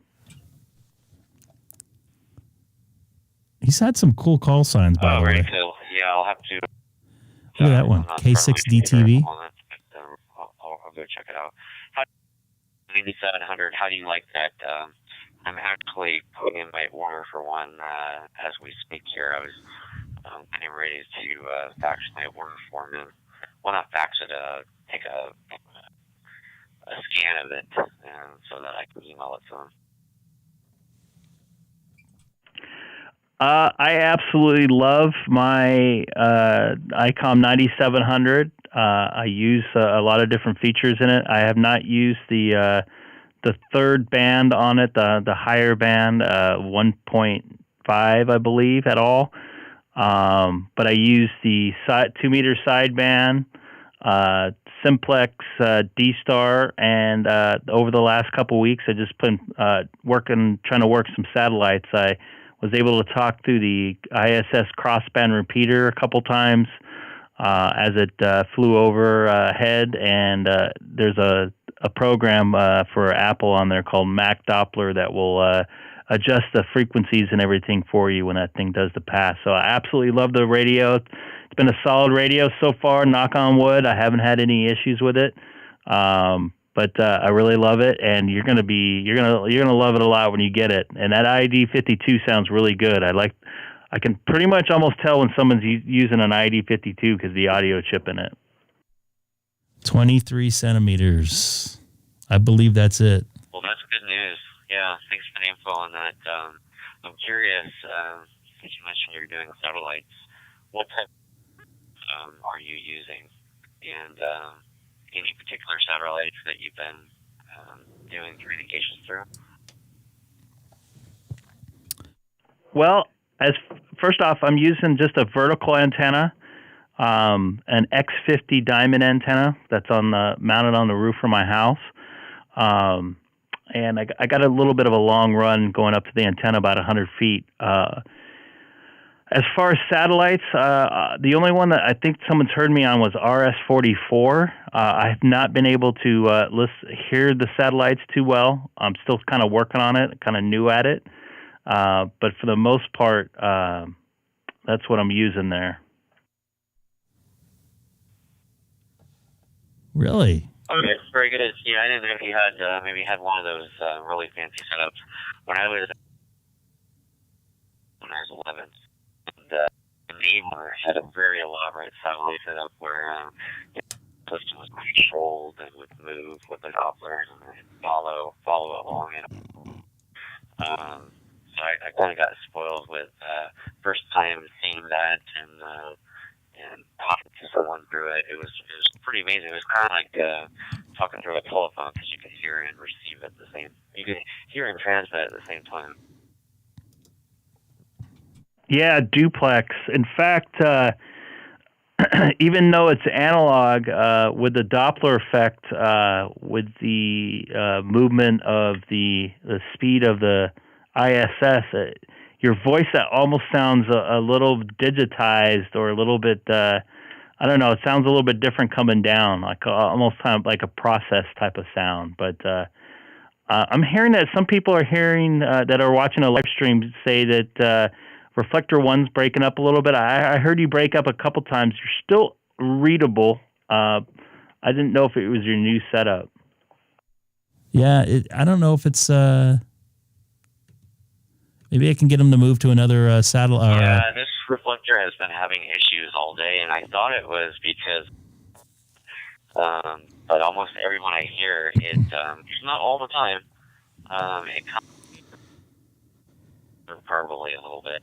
He's had some cool call signs, by the way. Cool. Yeah, I'll have to. Look at that one. K6DTV. I'll go check it out. 9700, how do you like that? I'm actually putting in my order for one as we speak here. I was getting ready to fax my order form in. Well, not fax it, take a scan of it so that I can email it to them. I absolutely love my Icom 9700. I use a lot of different features in it. I have not used the third band on it, the higher band, 1.5, I believe, at all. But I use the 2-meter sideband, Simplex, DStar, and over the last couple weeks, I just been trying to work some satellites. I was able to talk through the ISS crossband repeater a couple times as it flew overhead, and there's a program for Apple on there called Mac Doppler that will adjust the frequencies and everything for you when that thing does the pass. So I absolutely love the radio. It's been a solid radio so far, knock on wood. I haven't had any issues with it. but I really love it, and you're gonna love it a lot when you get it. And that ID52 sounds really good. I can pretty much almost tell when someone's using an ID52 because the audio chip in it. 23 centimeters. I believe that's it. Well, that's good news. Yeah, thanks for the info on that. I'm curious, since you mentioned you're doing satellites, what type are you using? And any particular satellites that you've been doing communications through? Well, first off, I'm using just a vertical antenna, an X50 diamond antenna that's mounted on the roof of my house. And I got a little bit of a long run going up to the antenna, about 100 feet. As far as satellites, the only one that I think someone's heard me on was RS-44. I have not been able to hear the satellites too well. I'm still kind of working on it, kind of new at it. But for the most part, that's what I'm using there. Really? Okay, very good. Yeah, I didn't know if you had maybe had one of those really fancy setups. When I was 11, the neighbor had a very elaborate satellite setup where the system was controlled and would move with the Doppler and follow along. So I kind of got spoiled with first time seeing that and talking to someone through it. It was pretty amazing. It was kind of like talking through a telephone because you could hear and receive at the same. You could hear and transmit at the same time. Yeah, duplex. In fact, even though it's analog, with the Doppler effect, with the movement of the speed of the ISS, your voice almost sounds a little digitized or a little bit, I don't know, it sounds a little bit different coming down, like almost kind of like a process type of sound. But I'm hearing that some people are hearing that are watching a live stream say that Reflector 1's breaking up a little bit. I heard you break up a couple times. You're still readable. I didn't know if it was your new setup. Yeah, I don't know if it's... maybe I can get them to move to another satellite. Yeah, this reflector has been having issues all day, and I thought it was because... but almost everyone I hear, it's not all the time. It comes verbally a little bit,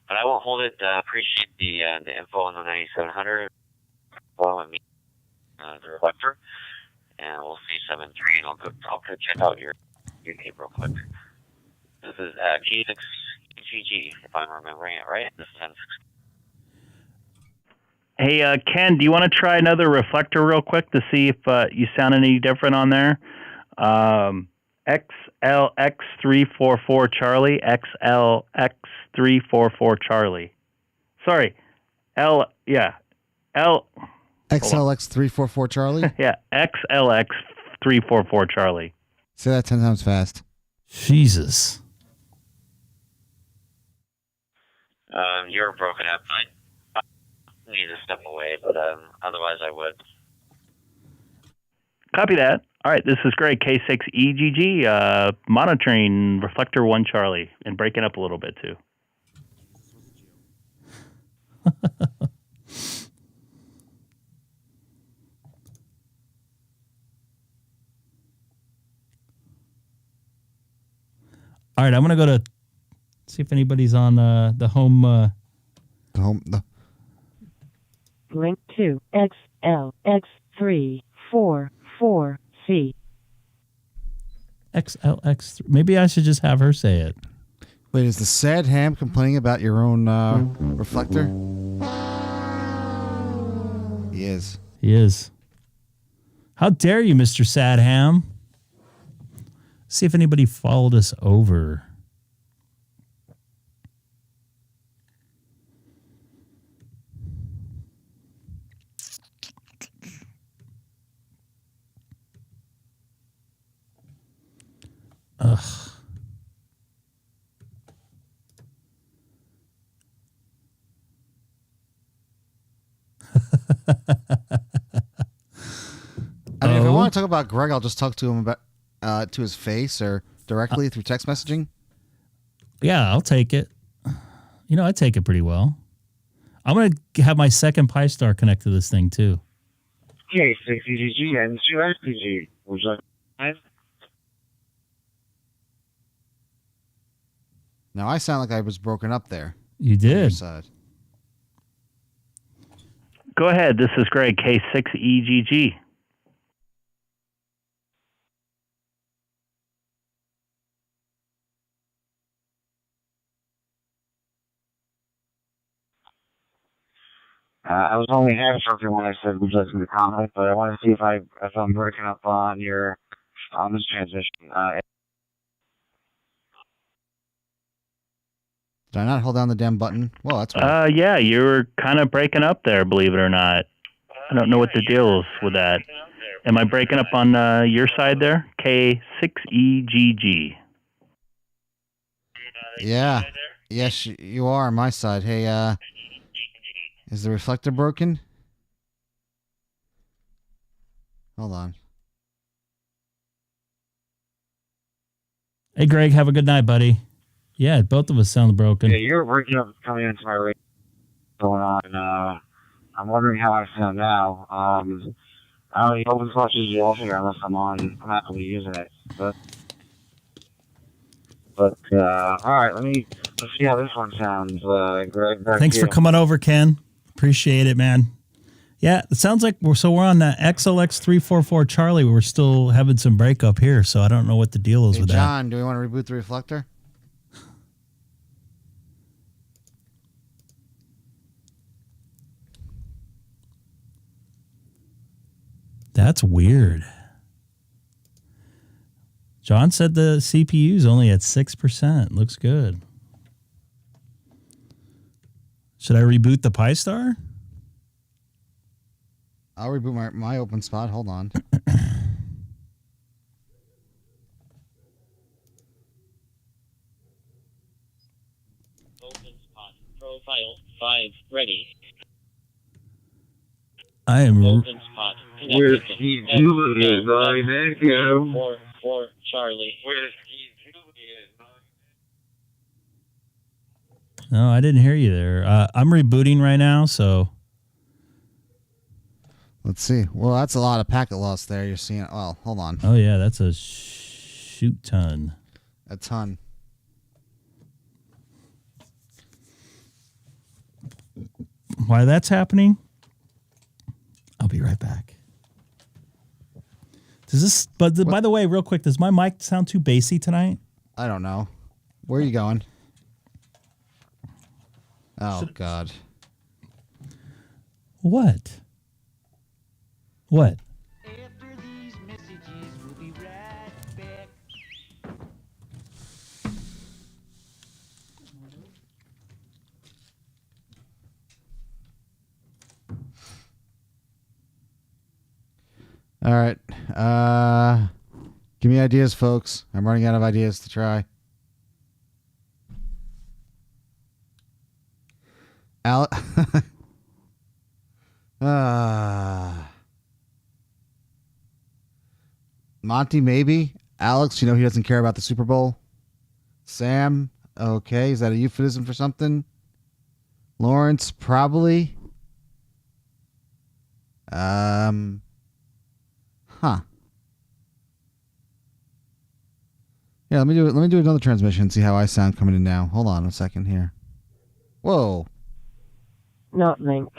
but I won't hold it. Appreciate the info on the 9700. The reflector, and we'll see 7.3, and I'll go check out your tape real quick. This is K6EGG, if I'm remembering it right. This is Hey, Ken, do you want to try another reflector real quick to see if you sound any different on there? XLX344 Charlie, XLX344 Charlie. Sorry, XLX344 Charlie? Yeah, XLX344 Charlie. Say that 10 times fast. Jesus. You're broken up. I need to step away, but otherwise I would. Copy that. All right, this is Greg, K6EGG, monitoring Reflector 1 Charlie, and breaking up a little bit too. All right, I'm going to go to see if anybody's on the home. Link to XLX344C. XLX. Maybe I should just have her say it. Wait, is the sad ham complaining about your own reflector? He is. He is. How dare you, Mr. Sad Ham? See if anybody followed us over. Ugh. I mean, if it want to talk about Greg, I'll just talk to him about to his face or directly through text messaging. Yeah, I'll take it. I take it pretty well. I'm going to have my second Pi-Star connect to this thing, too. K6EGG and SPG. Would you like Now, I sound like I was broken up there. You On your did. side. Go ahead. This is Greg, K6EGG. I was only half joking when I said would you like to comment, but I want to see if I'm breaking up on this transition. Did I not hold down the damn button? Well, that's weird. Yeah, you were kind of breaking up there, believe it or not. I don't know what the deal is with that. Am I breaking up on your side there? K6EGG. Yeah. Yes, you are on my side. Hey, is the reflector broken? Hold on. Hey, Greg, have a good night, buddy. Yeah, both of us sound broken. Yeah, you're breaking up coming into my radio going on. I'm wondering how I sound now. I don't open as much as you all here unless I'm happily using it. But all right, let's see how this one sounds. Greg, Thanks for coming over, Ken. Appreciate it, man. Yeah, it sounds like we're on the XLX344 Charlie. We're still having some breakup here, so I don't know what the deal is with John, do we want to reboot the reflector? That's weird. John said the CPU's only at 6%. Looks good. Should I reboot the Pi-Star? I'll reboot my open spot. Hold on. Open spot. Profile 5 ready. I am. Open spot. Where's he doing it, buddy? 4 Charlie. Where's he doing it? No, I didn't hear you there. I'm rebooting right now, so. Let's see. Well, that's a lot of packet loss there. You're seeing. Well, hold on. Oh, yeah, that's a shoot ton. A ton. Why that's happening? I'll be right back. Does this? But by the way, real quick, does my mic sound too bassy tonight? I don't know. Where are you going? Oh God. What? What? After these messages, we'll be right back. All right. Give me ideas, folks. I'm running out of ideas to try. Monty, maybe. Alex, he doesn't care about the Super Bowl. Sam, okay. Is that a euphemism for something? Lawrence, probably. Yeah, let me do another transmission and see how I sound coming in now. Hold on a second here. Whoa. Not linked.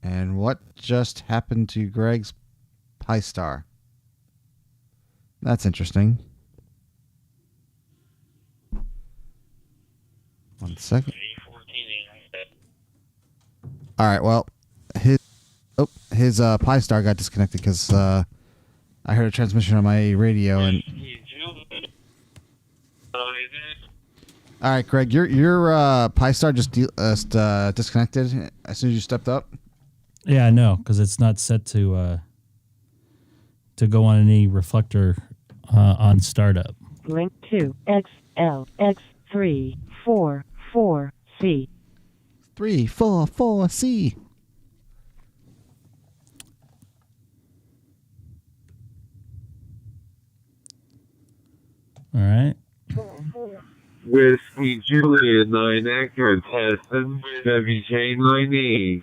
And what just happened to Greg's Pi-Star? That's interesting. 1 second. All right, well, his Pi-Star got disconnected because I heard a transmission on my radio and. All right, Greg, your Pi-Star just disconnected as soon as you stepped up. Yeah, I know, because it's not set to go on any reflector on startup. Link to XLX344C. 344C. All right. Whiskey Juliet 9 Echo testing WJ9E.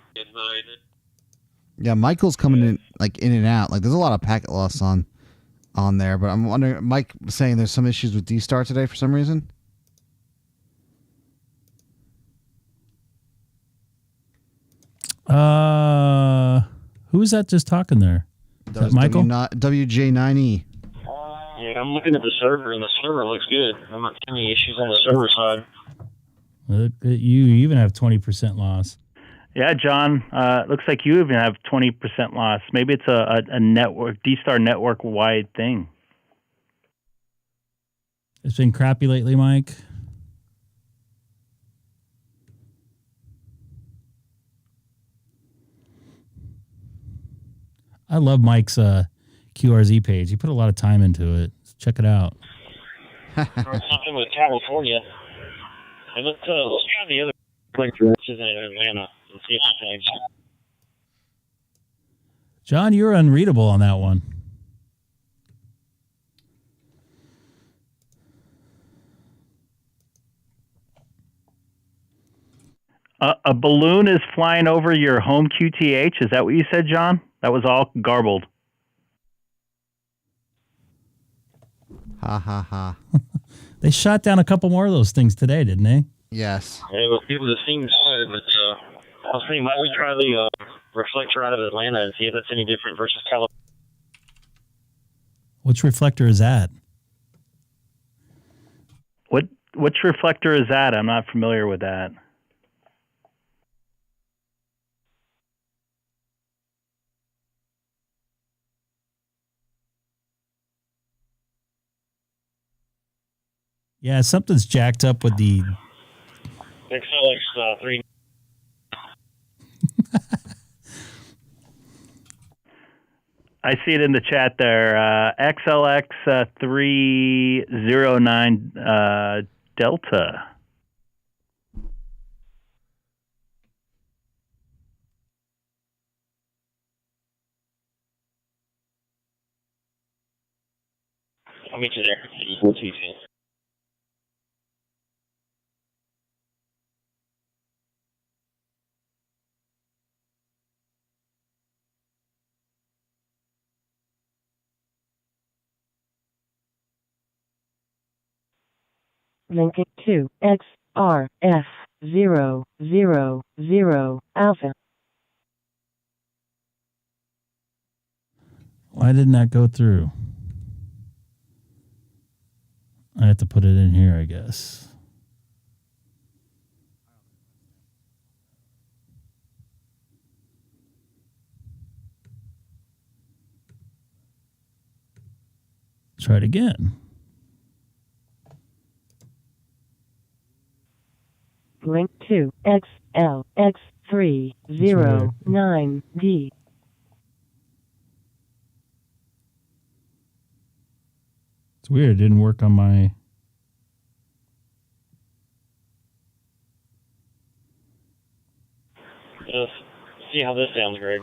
Yeah, Michael's coming in in and out. Like there's a lot of packet loss on there, but I'm wondering. Mike was saying there's some issues with DStar today for some reason. Who was that just talking there? Is that Michael? WJ9E. Yeah, I'm looking at the server, and the server looks good. I'm not seeing any issues on the server side. Look at you even have 20% loss. Yeah, John. Looks like you even have 20% loss. Maybe it's a network DStar network wide thing. It's been crappy lately, Mike. I love Mike's QRZ page. He put a lot of time into it. Check it out. Something with California. And let's try the other reflector, which is in Atlanta, and see if I can. John, you're unreadable on that one. A balloon is flying over your home QTH. Is that what you said, John? That was all garbled. Ha ha ha. They shot down a couple more of those things today, didn't they? Yes. Yeah, well, people that seem so, but I was thinking, why don't we try the reflector out of Atlanta and see if that's any different versus California? Which reflector is that? Which reflector is that? I'm not familiar with that. Yeah, something's jacked up with the... XLX 3. I see it in the chat there. XLX 309 Delta. I'll meet you there. What's easy? Linking to XRF000 Alpha. Why didn't that go through? I have to put it in here, I guess. Try it again. Link to XLX309D. It's weird. It didn't work on my... Let's see how this sounds, Greg.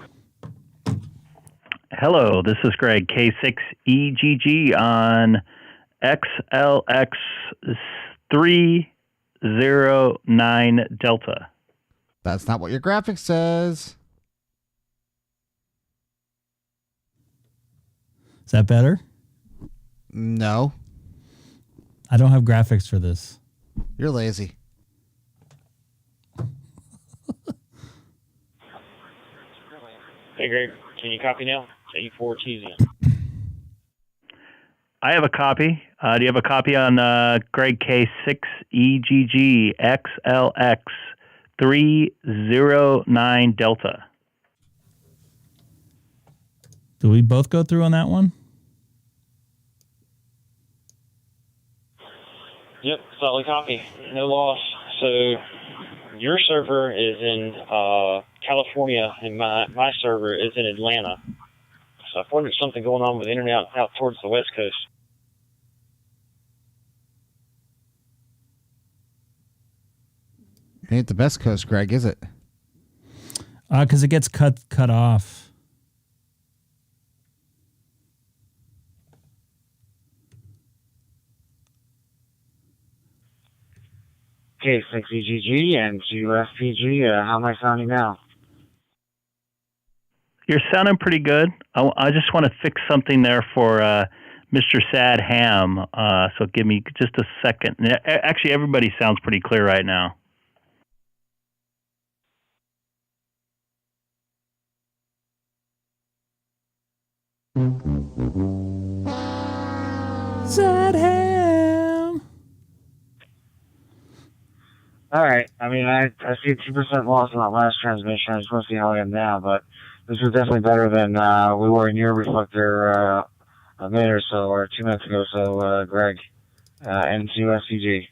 Hello, this is Greg, K6EGG on XLX 309 Delta. That's not what your graphic says. Is that better? No. I don't have graphics for this. You're lazy. Hey, Greg, can you copy now? A4TZ. I have a copy. Do you have a copy on Greg K6EGG XLX 309 Delta? Do we both go through on that one? Yep, solid copy. No loss. So your server is in California, and my server is in Atlanta. So I wonder if something going on with the internet out towards the West Coast. It ain't the best coast, Greg, is it? Because it gets cut off. K6EGG and UFPG. How am I sounding now? You're sounding pretty good. I just want to fix something there for Mr. Sad Ham. So give me just a second. Actually, everybody sounds pretty clear right now. Sad Ham. All right. I mean, I see 2% loss in that last transmission. I just want to see how I am now, but this is definitely better than we were in your reflector a minute or so, or 2 minutes ago. So, Greg, N2SCG.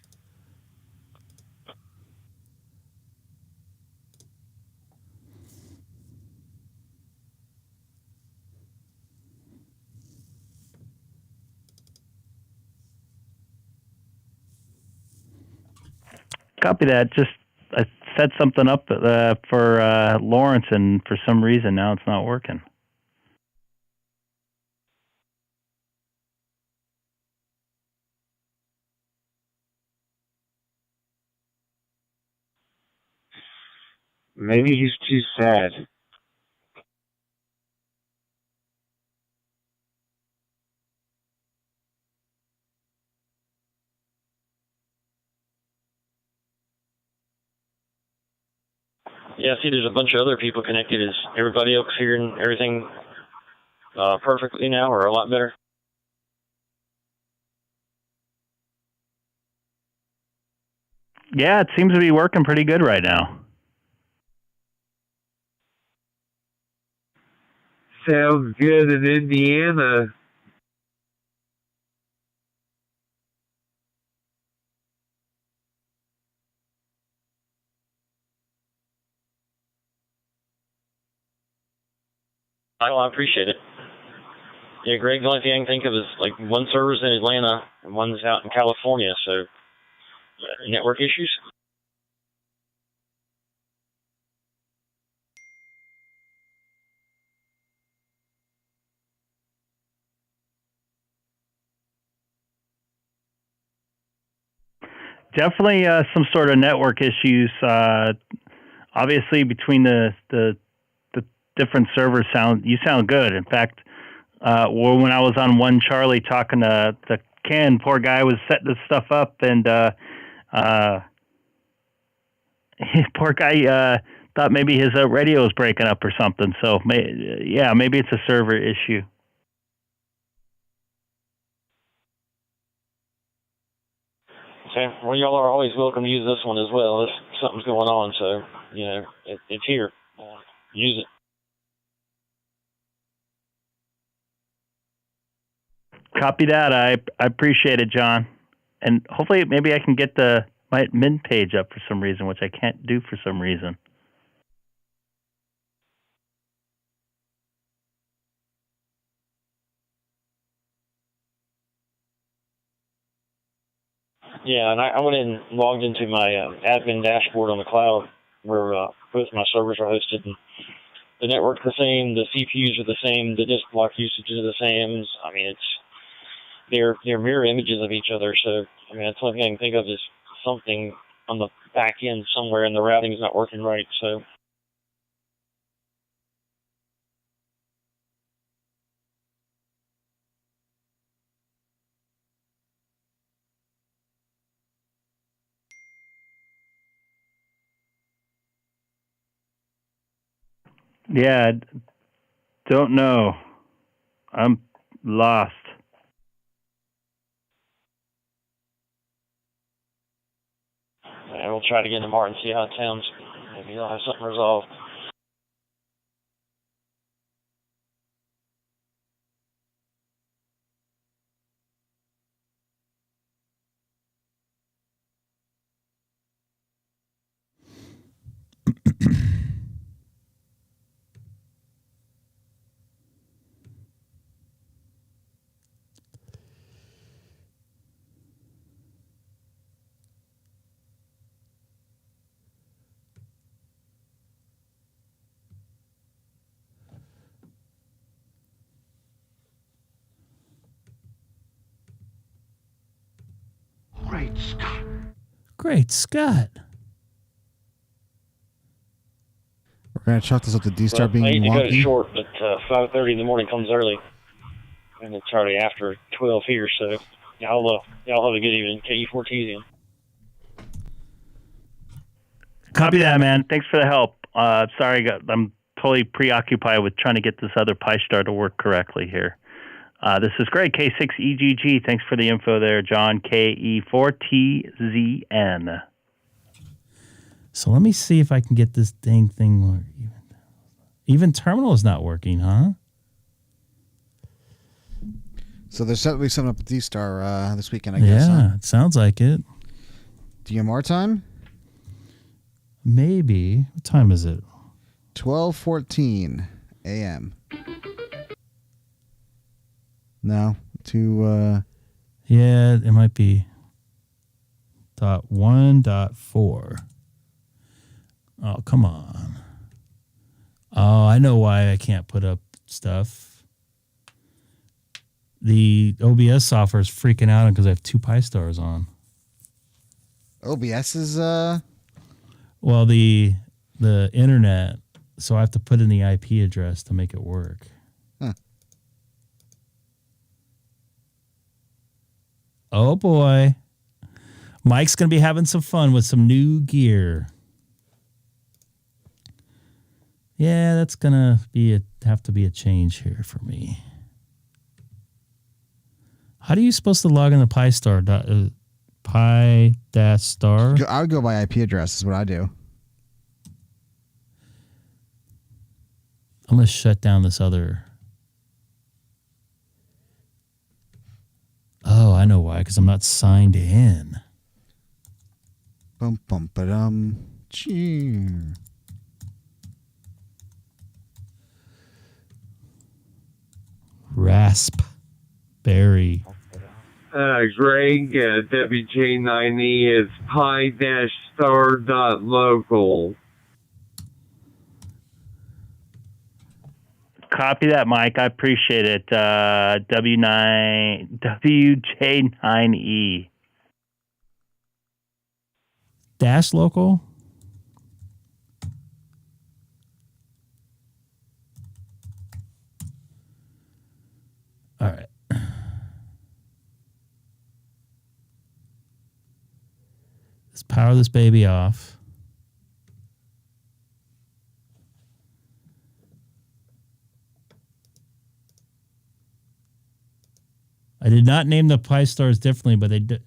Copy that. Just I set something up for Lawrence, and for some reason now it's not working. Maybe he's too sad. Yeah, see, there's a bunch of other people connected. Is everybody else hearing everything perfectly now, or a lot better? Yeah, it seems to be working pretty good right now. Sounds good in Indiana. I appreciate it. Yeah, Greg, the only thing I can think of is like one server's in Atlanta and one's out in California, so network issues. Definitely some sort of network issues. Obviously, between the different servers, you sound good. In fact, when I was on One Charlie talking to Ken, poor guy was setting this stuff up, and poor guy thought maybe his radio was breaking up or something. So maybe it's a server issue. Okay, well, y'all are always welcome to use this one as well if something's going on. So, it's here. Use it. Copy that. I appreciate it, John. And hopefully maybe I can get my admin page up for some reason, which I can't do for some reason. Yeah, and I went in and logged into my admin dashboard on the cloud where both my servers are hosted. And the network's the same, the CPUs are the same, the disk block usage is the same. I mean, they're mirror images of each other. So, I mean, that's one thing I can think of is something on the back end somewhere and the routing is not working right. So, Yeah, don't know. I'm lost. we'll try it again tomorrow and see how it sounds. Maybe you'll have something resolved. Great Scott. Great Scott. We're gonna chalk this up to DStar Well, being I need to go to wonky. short, but 5:30 in the morning comes early, and it's already after 12 here. So y'all have a good evening. KE4T. Copy that, man. Thanks for the help. Sorry, I'm totally preoccupied with trying to get this other Pi-Star to work correctly here. This is great. K6EGG. Thanks for the info there, John. KE4TZN. So let me see if I can get this dang thing working. Even terminal is not working, huh? So there's certainly something up with DStar this weekend, I guess. Yeah, Huh? it sounds like it. DMR time? Maybe. What time is it? 12:14 a.m. No, to Yeah, it might be .1.4. Oh, come on. Oh, I know why I can't put up stuff. The OBS software is freaking out because I have 2 Pi-Stars on. OBS is Well, the internet, so I have to put in the IP address to make it work. Huh. Oh boy. Mike's going to be having some fun with some new gear. Yeah, that's going to have to be a change here for me. How are you supposed to log in the Pi-Star? Pi-Star? I would go by IP address is what I do. I'm going to shut down this other. Oh, I know why. Because I'm not signed in. Bum bum ba-dum. Cheer. Raspberry. Greg, WJ9E is pi-star.local. Copy that, Mike. I appreciate it. WJ9E. Dash local? All right. Let's power this baby off. I did not name the Pi-Stars differently, but they did.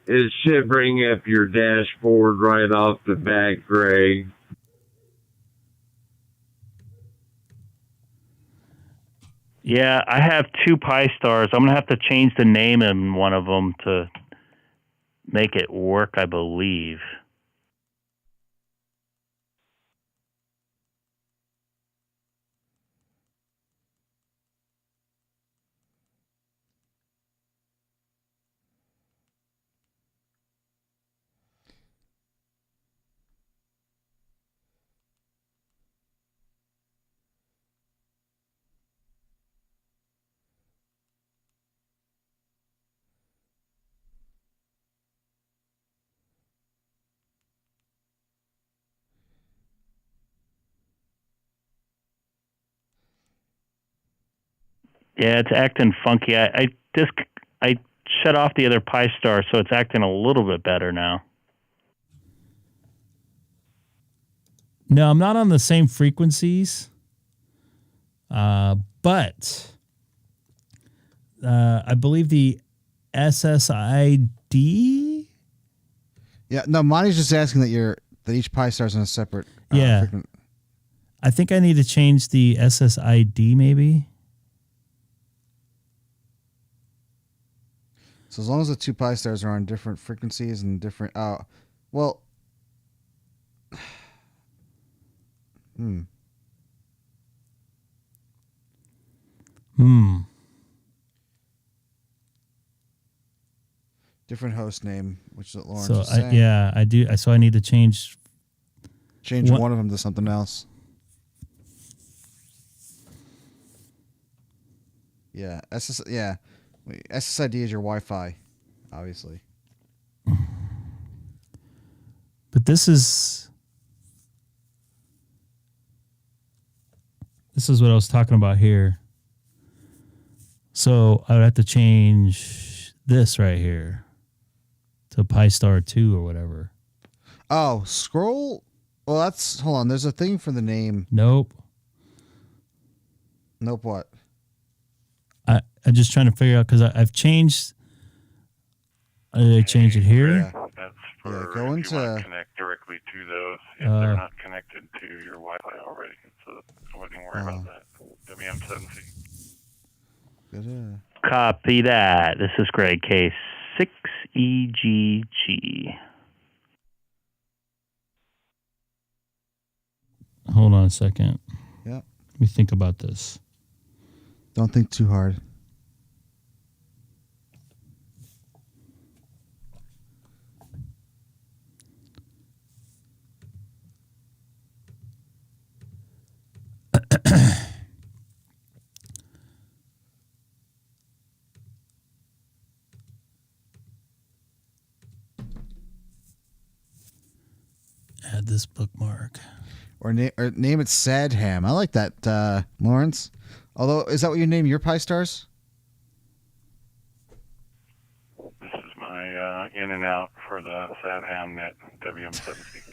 It should bring up your dashboard right off the bat, Greg. Yeah, I have 2 Pi-Stars. I'm going to have to change the name in one of them to make it work, I believe. Yeah, it's acting funky. I shut off the other Pi-Star, so it's acting a little bit better now. No, I'm not on the same frequencies. But I believe the SSID. Yeah, no, Monty's just asking that each Pi-Star is on a separate. Yeah. I think I need to change the SSID maybe. So as long as the 2 Pi-Stars are on different frequencies and different, well, different host name, which Lawrence So was saying. yeah, I do. So I need to change one of them to something else. Yeah, SSID is your Wi-Fi. obviously. But this is what I was talking about here. So I would have to change this right here to Pi-Star 2 or whatever. Oh, scroll. Well, that's hold on. There's a thing for the name. Nope. Nope. What? I'm just trying to figure out because I've changed. I changed it here. Yeah. That's for Go if you want into. to connect directly to those if they're not connected to your Wi-Fi already. So I wouldn't worry about that. WM7C. Good. Copy that. This is Greg, K6EGG. Hold on a second. Yep. Let me think about this. Don't think too hard. Add this bookmark. Or name it Sadham. I like that, Lawrence. Although, is that what you name your Pi-Stars? This is my in and out for the SATHAM net WM7C.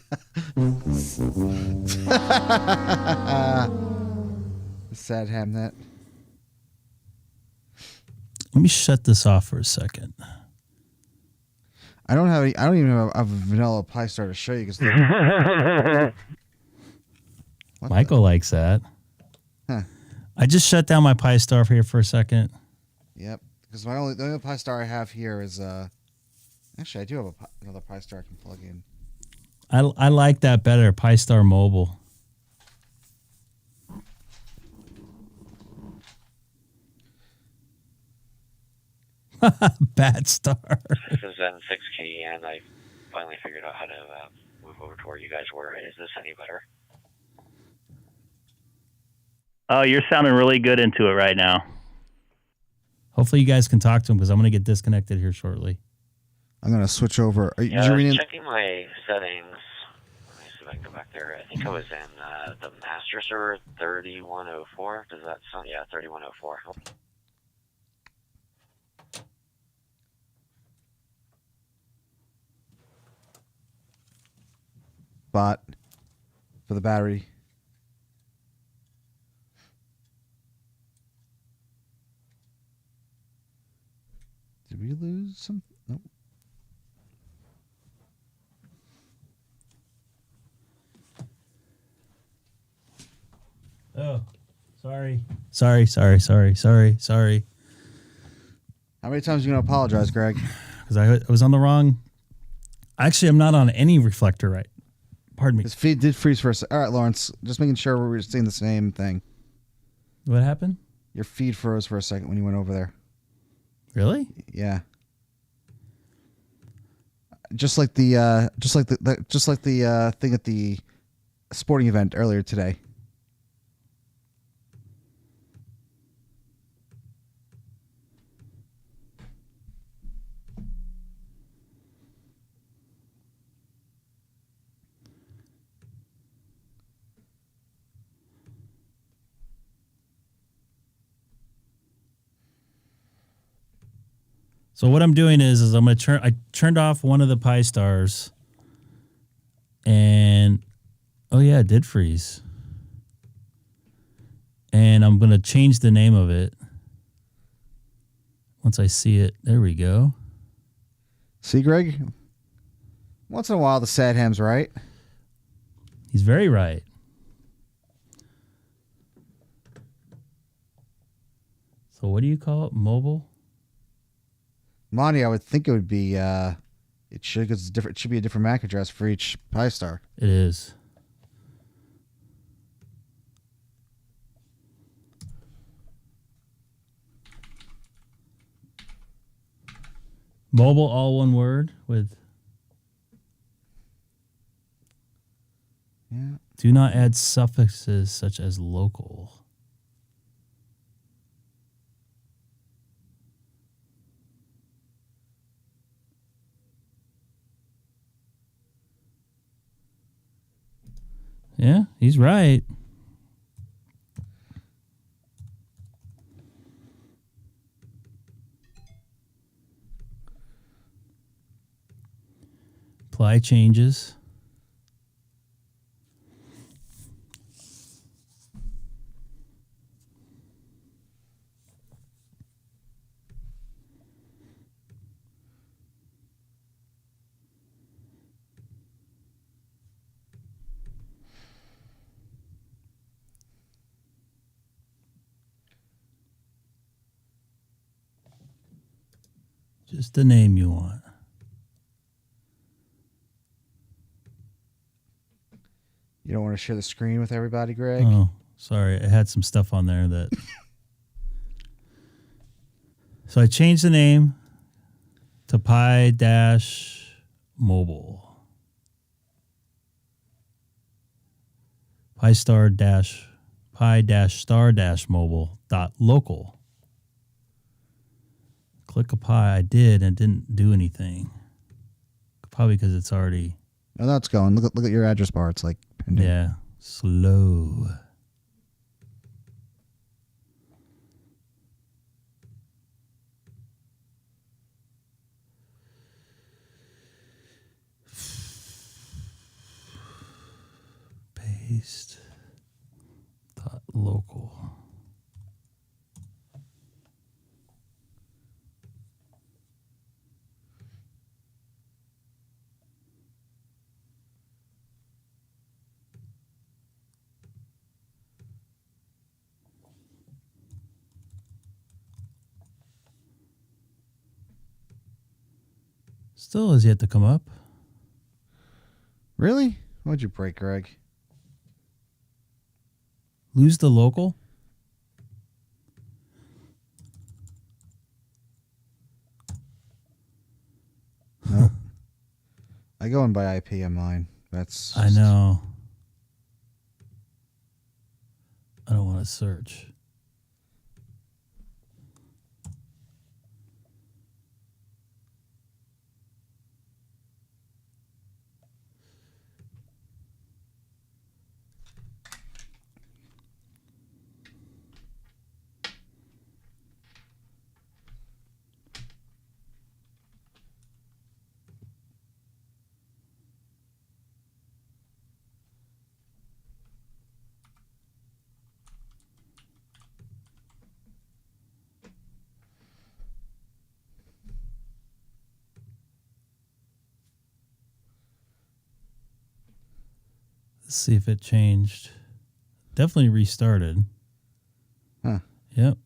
Sadham net. Let me shut this off for a second. I don't even have a vanilla Pi-Star to show you because Michael likes that. Huh. I just shut down my Pi-Star here for a second. Yep, because the only Pi-Star I have here is actually I do have another Pi-Star I can plug in. I like that better, Pi-Star Mobile. Bad star. This is N6K, and I finally figured out how to move over to where you guys were. Is this any better? Oh, you're sounding really good into it right now. Hopefully you guys can talk to him because I'm going to get disconnected here shortly. I'm going to switch over. Yeah, I was checking my settings. Let me see if I can go back there. I think I was in the master server 3104. Does that sound? Yeah, 3104. Bot for the battery. Did we lose some? Nope. Oh, sorry. Sorry. How many times are you going to apologize, Greg? Because I was on the wrong. Actually, I'm not on any reflector, right? Pardon me. His feed did freeze for a second. All right, Lawrence, just making sure we were seeing the same thing. What happened? Your feed froze for a second when you went over there. Really? Yeah. Just like the thing at the sporting event earlier today. So what I'm doing is I'm going to I turned off one of the Pi-Stars and oh yeah, it did freeze. And I'm going to change the name of it. Once I see it, there we go. See, Greg? Once in a while the Sadham's right. He's very right. So what do you call it? Mobile? Monty, I would think it would be it should cause it's different. It should be a different MAC address for each Pi-Star. It is. Mobile, all one word with. Yeah. Do not add suffixes such as local. Yeah, he's right. Apply changes. Just the name you want. You don't want to share the screen with everybody, Greg? Oh, sorry. I had some stuff on there that... So I changed the name to Pi-Mobile. Pi-Star-Mobile.local. Click apply. I did and it didn't do anything. Probably because it's already... Oh, that's going. Look at your address bar. It's like pending. Yeah, slow. Paste. .local. Still has yet to come up. Really? What'd you break, Greg? Lose the local? No. I go in by IP on mine. That's. I know. I don't want to search. Let's see if it changed. Definitely restarted. Huh. Yep.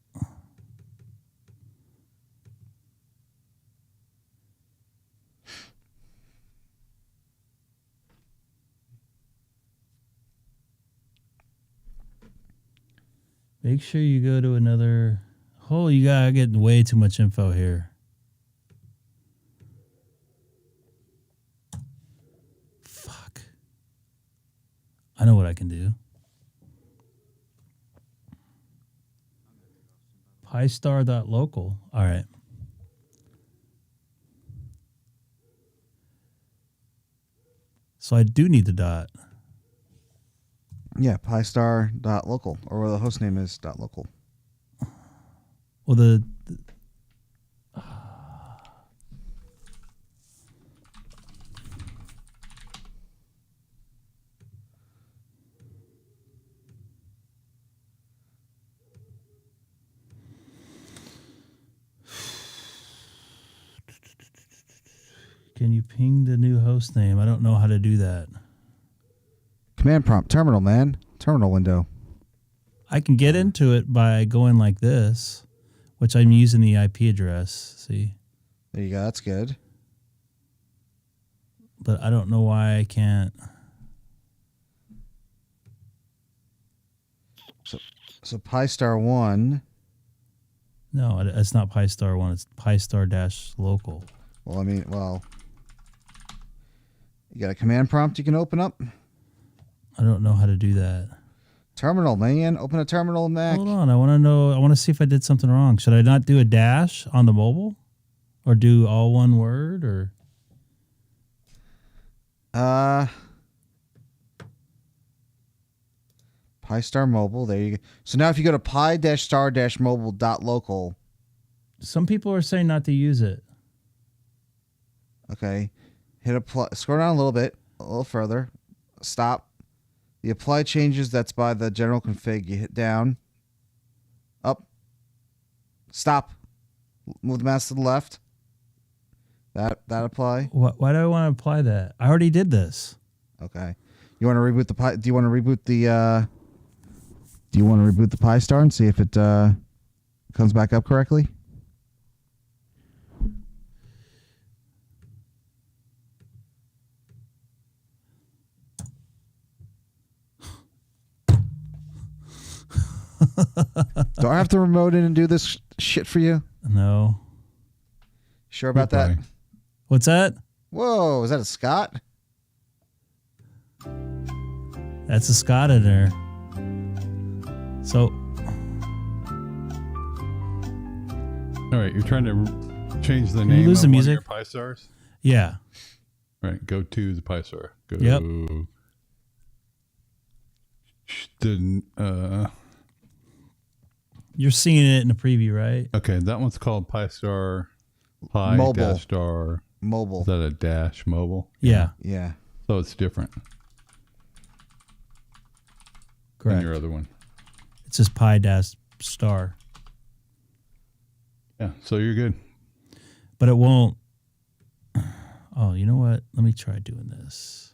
Make sure you go to another... Oh, you gotta get way too much info here. I know what I can do. Pi-Star.local. All right. So I do need the dot. Yeah, Pi-Star.local, or where the host name is .local. Well, the can you ping the new host name? I don't know how to do that. Command prompt, terminal, man. Terminal window. I can get into it by going like this, which I'm using the IP address. See? There you go. That's good. But I don't know why I can't. So Pi-Star 1. No, it's not Pi-Star 1. It's Pi-Star-local. Well, I mean, well, you got a command prompt you can open up? I don't know how to do that. Terminal, man. Open a terminal in Mac. Hold on. I want to know. I want to see if I did something wrong. Should I not do a dash on the mobile? Or do all one word? Or Pi-Star Mobile. There you go. So now if you go to pi-star-mobile.local. Some people are saying not to use it. Okay. Hit apply. Scroll down a little further. Stop. The apply changes, that's by the general config. You hit down. Up. Stop. Move the mouse to the left. That apply. Why do I want to apply that? I already did this. Okay. You want to reboot the Pi? Do you want to reboot the? Do you want to reboot the Pi-Star and see if it comes back up correctly? Do I have to remote in and do this shit for you? No. Sure about that? What's that? Whoa, is that a Scott? That's a Scott in there. So. All right, you're trying to change the Can name you lose of the one music? of your Pi-Stars? Yeah. Right, go to the Pi-Star. Go. Yep. You're seeing it in the preview, right? Okay, that one's called Pi-Star. Pi Mobile. Dash Star. Mobile. Is that a dash mobile? Yeah. Yeah. So it's different. Correct. Than your other one. It's just Pi-Star. Yeah, so you're good. But it won't. Oh, you know what? Let me try doing this.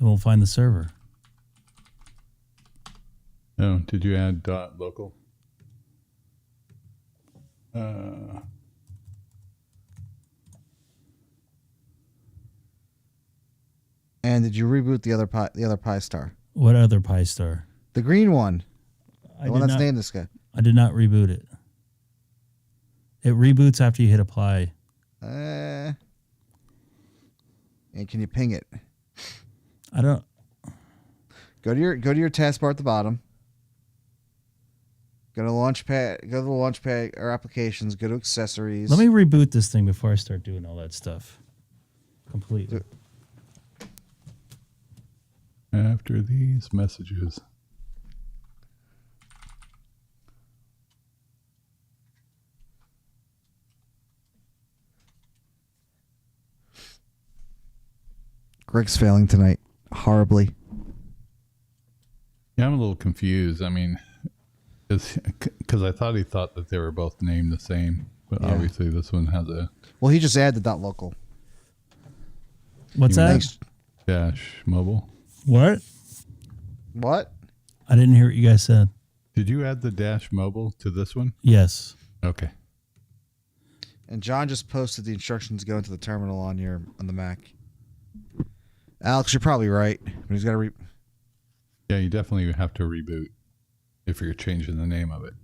It won't find the server. Oh, did you add .local? And did you reboot the other Pi-Star? What other Pi-Star? The green one. I The one did that's not- named this guy. I did not reboot it. It reboots after you hit apply. And can you ping it? I don't. Go to your taskbar at the bottom. Go to Launchpad. Go to the Launchpad or applications. Go to accessories. Let me reboot this thing before I start doing all that stuff. Completely. After these messages. Greg's failing tonight horribly. Yeah, I'm a little confused. I mean, because I thought he thought that they were both named the same, but Yeah. obviously this one has a Well, he just added the .local. What's that? dash mobile. What? What? I didn't hear what you guys said. Did you add the dash mobile to this one? Yes. Okay. And John just posted the instructions to go into the terminal on the Mac. Alex, you're probably right, but he's got to Yeah, you definitely have to reboot if you're changing the name of it.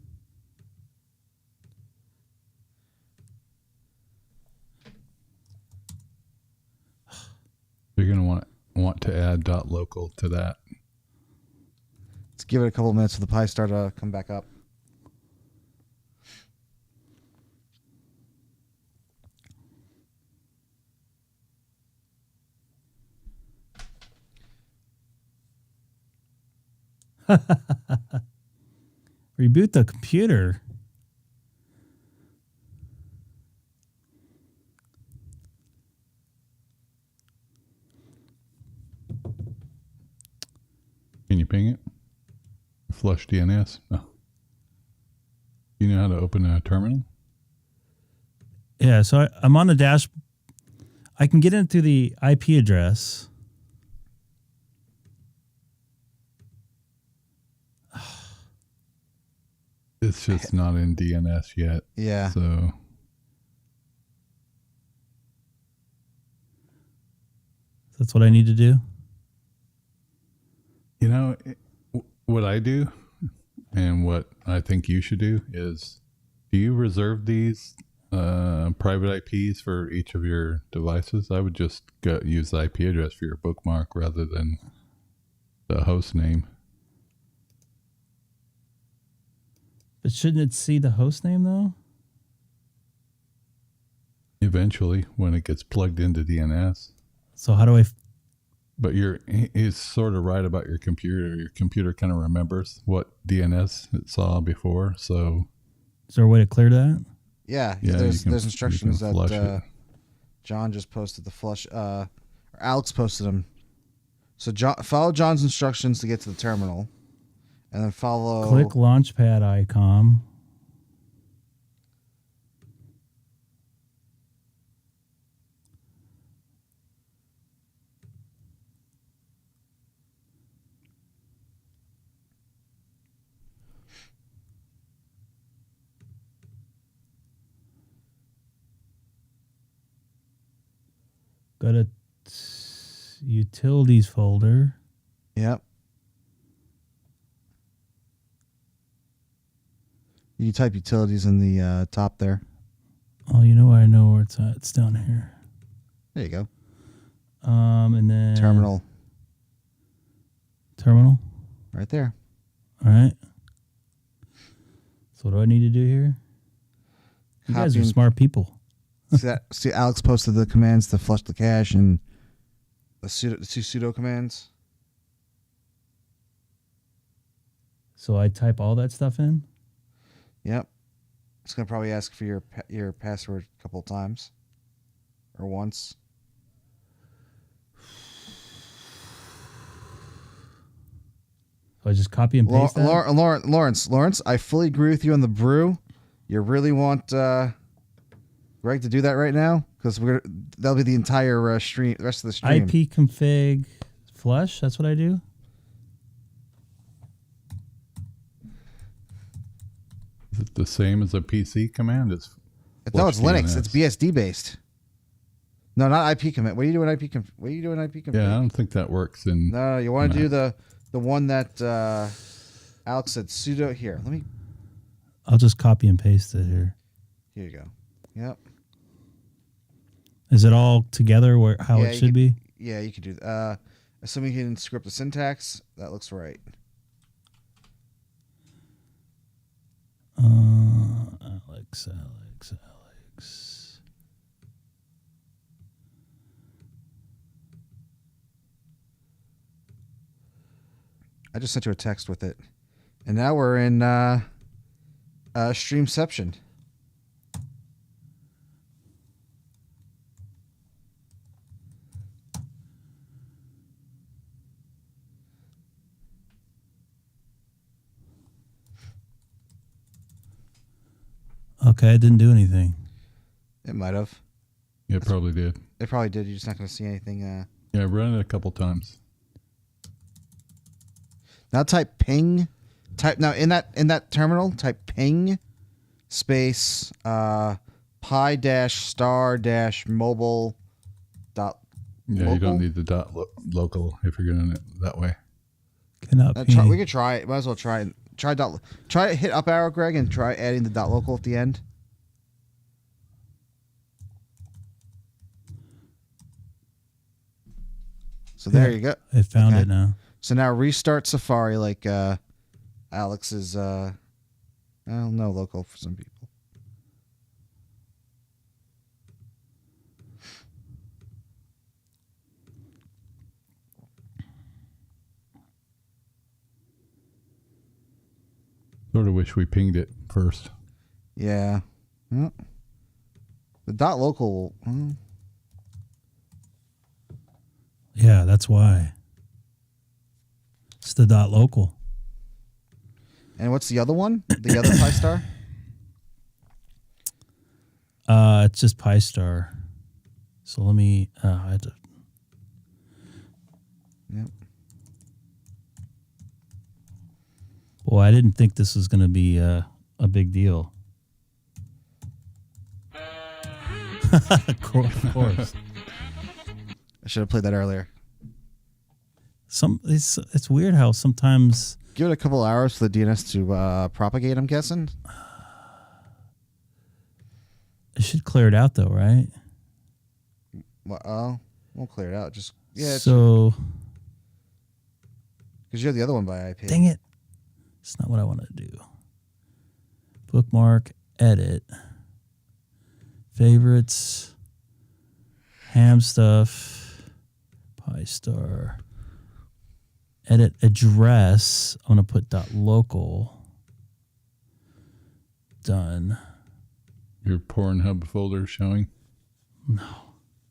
You're going to want to add .local to that. Let's give it a couple minutes for the Pi-Star to come back up. Reboot the computer. Can you ping it? Flush DNS? No. You know how to open a terminal? Yeah, so I'm on the dash. I can get into the IP address. It's just not in DNS yet. Yeah. So That's what I need to do. you know what I do, and what I think you should do is: do you reserve these private IPs for each of your devices, I would just use the IP address for your bookmark rather than the host name. But shouldn't it see the host name though? Eventually, when it gets plugged into DNS. So how do I? But he's sort of right about your computer. Your computer kind of remembers what DNS it saw before. So, is there a way to clear that? Yeah, Yeah, there's you can instructions flush that it. John just posted the flush. Or Alex posted them. So follow John's instructions to get to the terminal, and then follow. Click Launchpad icon. Go to utilities folder. Yep. You type utilities in the top there. Oh, you know, I know where it's at. It's down here. There you go. And then Terminal. Terminal. Right there. All right. So what do I need to do here? You guys are smart people. See, Alex posted the commands to flush the cache and the two sudo commands. So I type all that stuff in? Yep. It's going to probably ask for your password a couple of times. Or once. So I just copy and paste that? Lawrence, I fully agree with you on the brew. You really want Greg to do that right now? Because that'll be the entire rest of the stream. IP config flush, that's what I do? Is it the same as a PC command? No, it's Linux. It's BSD based. No, not IP commit. What are you doing IP config? Yeah, I don't think that works in. No, you want to do the one that Alex said sudo. Here, let me. I'll just copy and paste it here. Here you go. Yep. Is it all together how it should be? Yeah, you could do that. Assuming you can script the syntax, that looks right. Alex. I just sent you a text with it. And now we're in Streamception. Okay, it didn't do anything. It might have. It probably did. It probably did. You're just not going to see anything. Yeah, run it a couple times. Now type ping. Now in that terminal, type ping space pi-star-mobile dot. Yeah, local? you don't need the dot local if you're doing it that way. We could try it. Might as well try it. Try hit up arrow, Greg, and try adding the dot local at the end. So there you go. I found it now. So now restart Safari like Alex's I don't know, local for some people. Sort of wish we pinged it first. Yeah. Well, the dot local. Yeah, that's why. It's the dot local. And what's the other one? The other Pi-Star? It's just Pi-Star. So let me. I had to. Yep. Well, I didn't think this was going to be a big deal. Of course. I should have played that earlier. It's weird how sometimes give it a couple hours for the DNS to propagate. I'm guessing It should clear it out though, right? Well, won't clear it out. Just So, because you have the other one by IP. dang it. It's not what I want to do. Bookmark, edit, favorites, ham stuff, Pi-Star, edit address. I'm going to put .local. Done. Your Pornhub folder showing? No,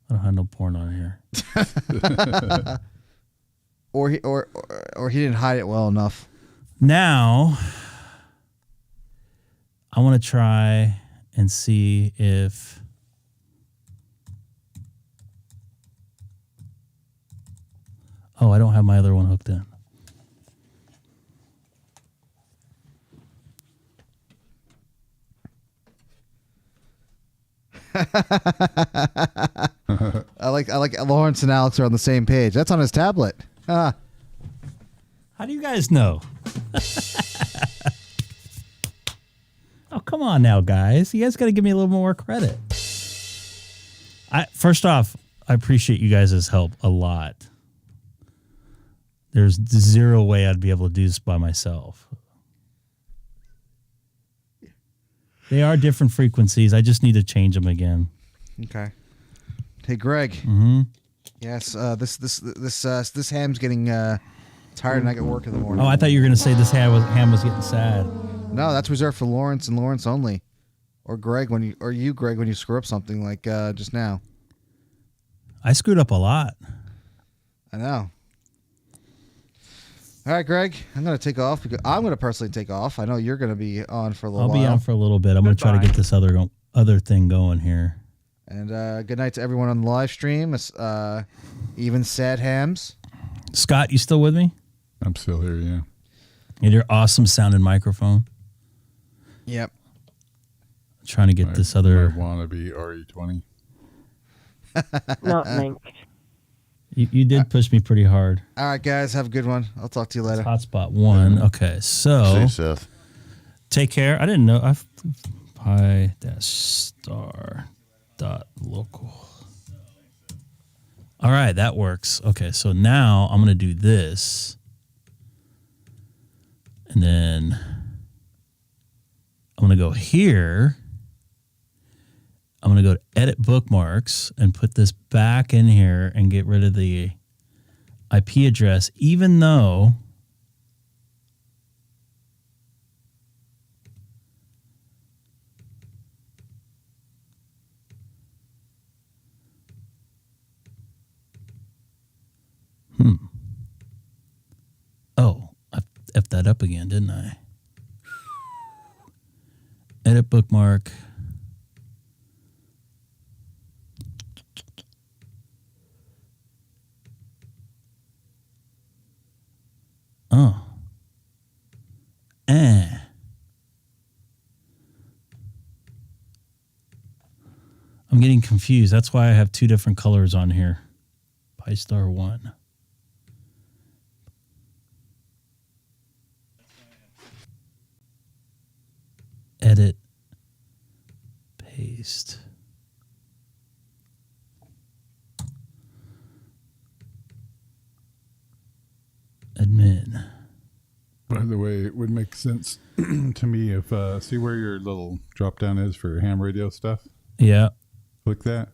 I don't have no porn on here. or he didn't hide it well enough. Now, I want to try and see if I don't have my other one hooked in. I like Lawrence and Alex are on the same page. That's on his tablet. How do you guys know? Oh, come on now, guys. You guys got to give me a little more credit. First off, I appreciate you guys' help a lot. There's zero way I'd be able to do this by myself. They are different frequencies. I just need to change them again. Okay. Hey, Greg. Mm-hmm. Yes. This ham's getting tired, and I got work in the morning. Oh, I thought you were going to say this ham was getting sad. No, that's reserved for Lawrence and Lawrence only, or Greg when you screw up something like just now. I screwed up a lot. I know. All right, Greg, I'm going to take off because I'm going to personally take off. I know you're going to be on for a little while. I'll be on for a little bit. I'm going to try to get this other thing going here. And good night to everyone on the live stream, even sad hams. Scott, you still with me? I'm still here, yeah. And your awesome sounding microphone. Yep. I'm trying to get this other... My wannabe RE20. Not linked. You did push me pretty hard. All right, guys, have a good one. I'll talk to you later. Hotspot 1. Okay, so... See you, Seth. Take care. I didn't know. Pi-Star.local. All right, that works. Okay, so now I'm going to do this. And then I'm going to go here. I'm going to go to edit bookmarks and put this back in here and get rid of the IP address, even though oh, I effed that up again, didn't I? Edit bookmark. Oh. I'm getting confused. That's why I have two different colors on here. Pi-Star 1. Edit. Paste. Admin. By the way, it would make sense to me if, see where your little drop down is for ham radio stuff? Yeah. Click that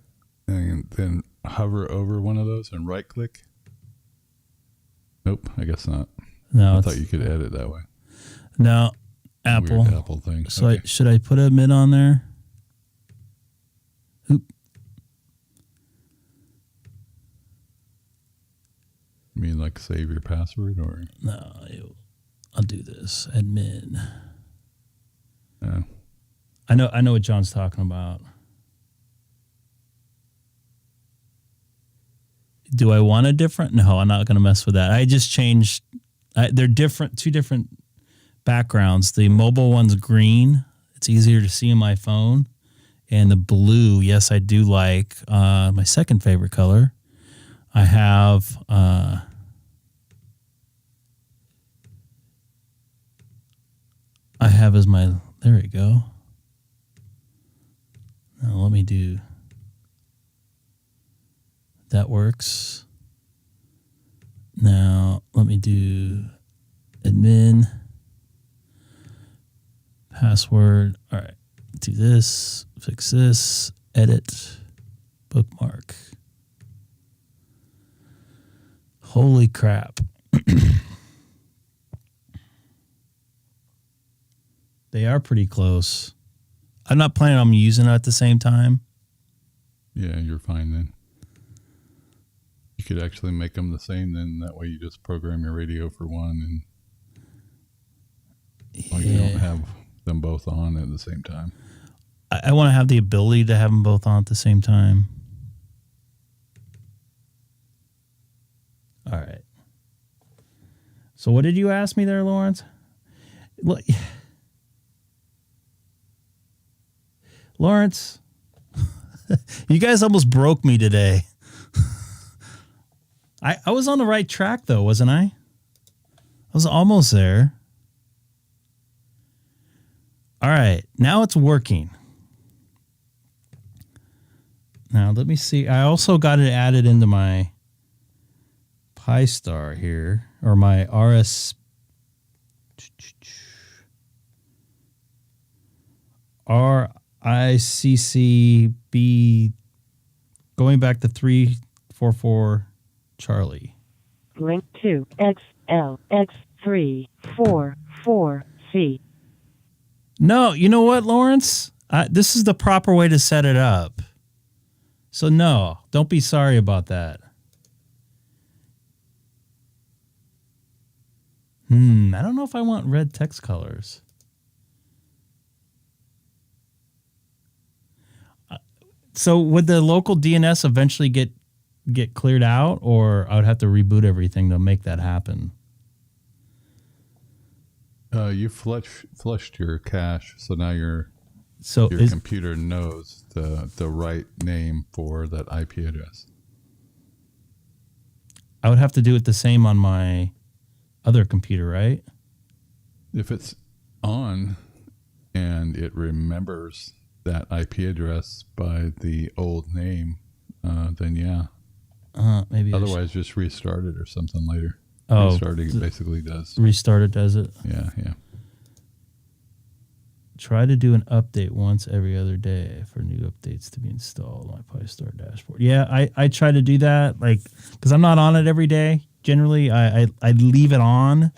and then hover over one of those and right click. Nope, I guess not. No, I thought you could edit that way. No, Apple. Weird Apple thing. So Okay. should I put admin on there? Oop. You mean like save your password or? No, I'll do this. Admin. Yeah. I know what John's talking about. Do I want a different? No, I'm not going to mess with that. I just changed. They're different, two different backgrounds. The mobile one's green. It's easier to see on my phone. And the blue, yes, I do like my second favorite color. I have as my, there we go. Now let me do. That works. Now let me do admin. Password. All right. Do this. Fix this. Edit. Bookmark. Holy crap. They are pretty close. I'm not planning on using it at the same time. Yeah, you're fine then. You could actually make them the same, then that way you just program your radio for one and you don't have them both on at the same time. I want to have the ability to have them both on at the same time. All right. So what did you ask me there, Lawrence? Look, Lawrence, you guys almost broke me today. I was on the right track, though, wasn't I? I was almost there. All right. Now it's working. Now, let me see. I also got it added into my Pi-Star here, or my RICCB, going back to 344 Charlie. Link to XLX344C. No, you know what, Lawrence? This is the proper way to set it up. So no, don't be sorry about that. I don't know if I want red text colors. So would the local DNS eventually get cleared out, or I would have to reboot everything to make that happen? You flushed your cache, so now your computer knows the right name for that IP address. I would have to do it the same on my other computer, right? If it's on and it remembers that IP address by the old name, then yeah. Maybe. Otherwise, just restart it or something later. Oh, restarting it basically does. Restart it does it? Yeah, yeah. Try to do an update once every other day for new updates to be installed on my Pi-Star dashboard. Yeah, I try to do that, like, because I'm not on it every day. Generally, I leave it on,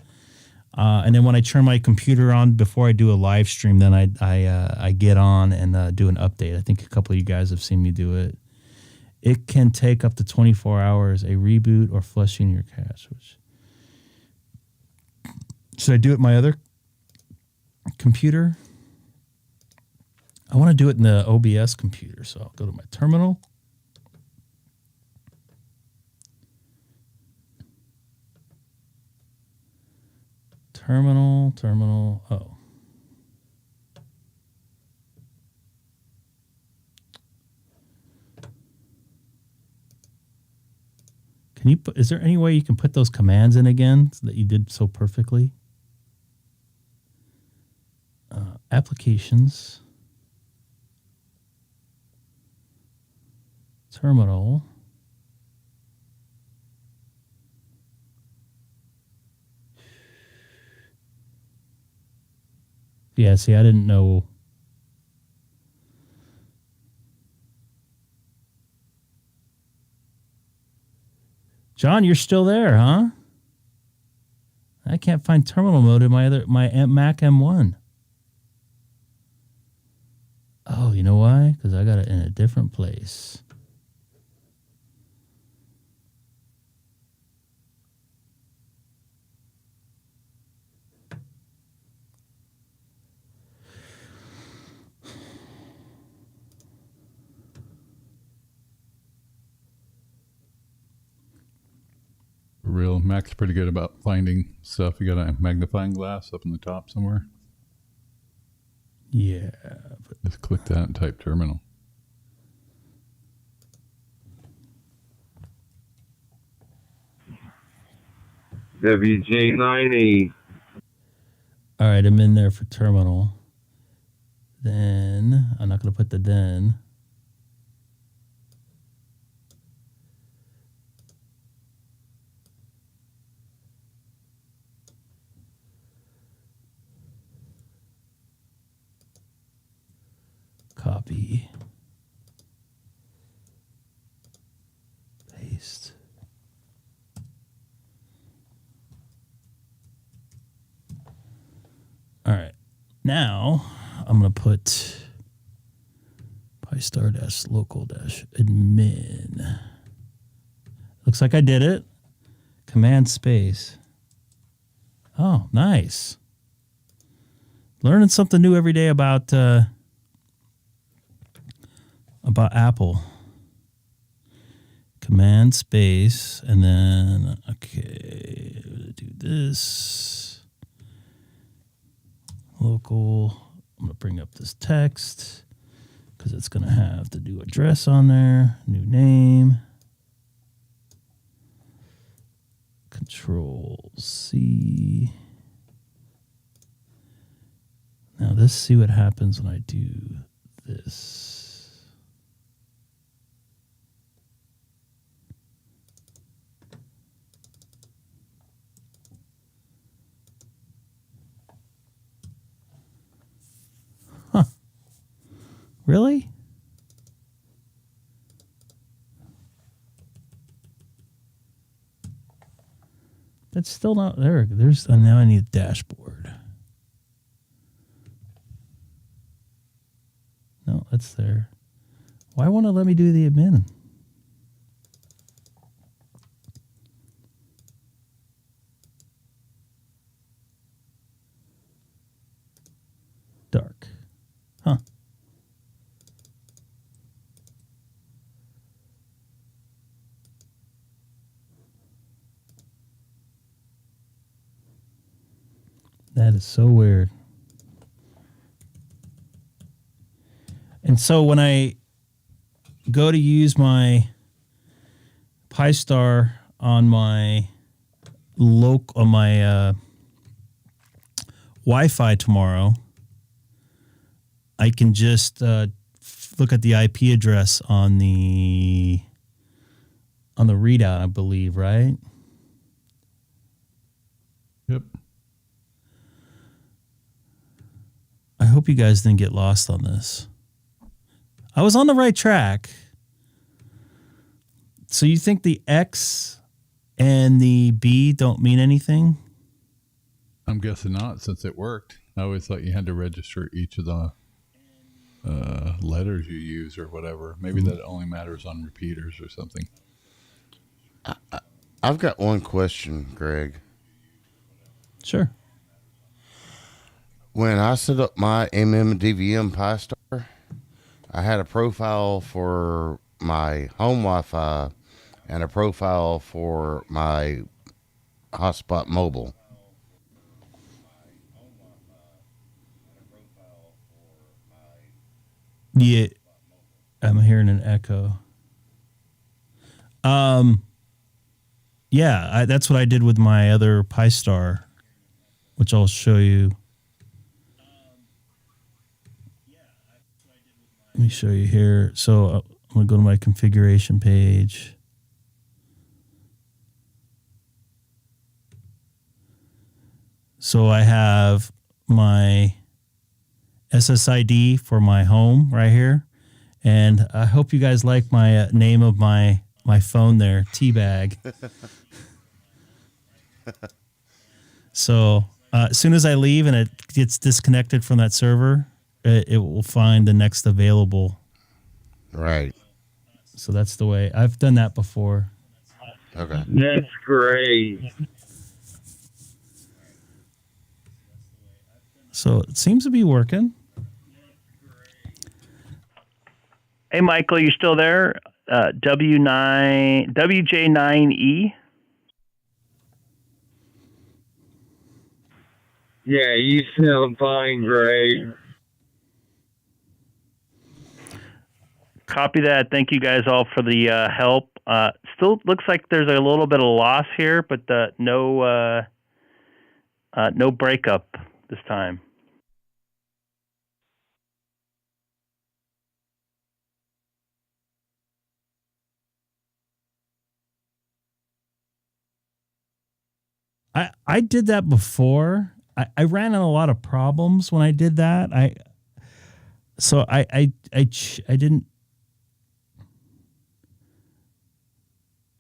and then when I turn my computer on before I do a live stream, then I get on and do an update. I think a couple of you guys have seen me do it. It can take up to 24 hours, a reboot or flushing your cache. Should I do it in my other computer? I want to do it in the OBS computer, so I'll go to my terminal. Terminal. Oh. Can you put, is there any way you can put those commands in again that you did so perfectly? Applications. Terminal. Yeah, see, I didn't know. John, you're still there, huh? I can't find terminal mode in my Mac M1. Oh, you know why? Because I got it in a different place. Real Mac's pretty good about finding stuff. You got a magnifying glass up in the top somewhere? Yeah. Just click that and type terminal. WJ90. All right, I'm in there for terminal. Then, I'm not going to put the then. Copy. Paste. All right. Now I'm going to put Pi-Star -local-admin. Looks like I did it. Command space. Oh, nice. Learning something new every day about Apple. Command space, and then, okay, do this. Local. I'm going to bring up this text because it's going to have the new address on there, new name. Control C. Now let's see what happens when I do this. Huh. Really? That's still not there. There's now I need a dashboard. No, that's there. Why won't it let me do the admin? Dark. Huh. That is so weird. And so when I go to use my Pi-Star on my Wi-Fi tomorrow, I can just look at the IP address on the readout, I believe, right? Yep. I hope you guys didn't get lost on this. I was on the right track. So you think the X and the B don't mean anything? I'm guessing not, since it worked. I always thought you had to register each of the letters you use or whatever. Maybe that only matters on repeaters or something. I've got one question, Greg. Sure. When I set up my MMDVM Pi-Star, I had a profile for my home Wi-Fi and a profile for my hotspot mobile. Yeah, I'm hearing an echo. Yeah, that's what I did with my other Pi-Star, which I'll show you. Let me show you here. So I'm going to go to my configuration page. So I have my SSID for my home right here. And I hope you guys like my name of my phone there, Teabag. So as soon as I leave and it gets disconnected from that server, it will find the next available. Right. So that's the way. I've done that before. Okay. That's great. So it seems to be working. Hey, Michael, you still there? WJ9E? Yeah, you sound fine, Greg. Copy that. Thank you guys all for the help. Still looks like there's a little bit of loss here, but no breakup this time. I did that before. I ran into a lot of problems when I did that. So I didn't.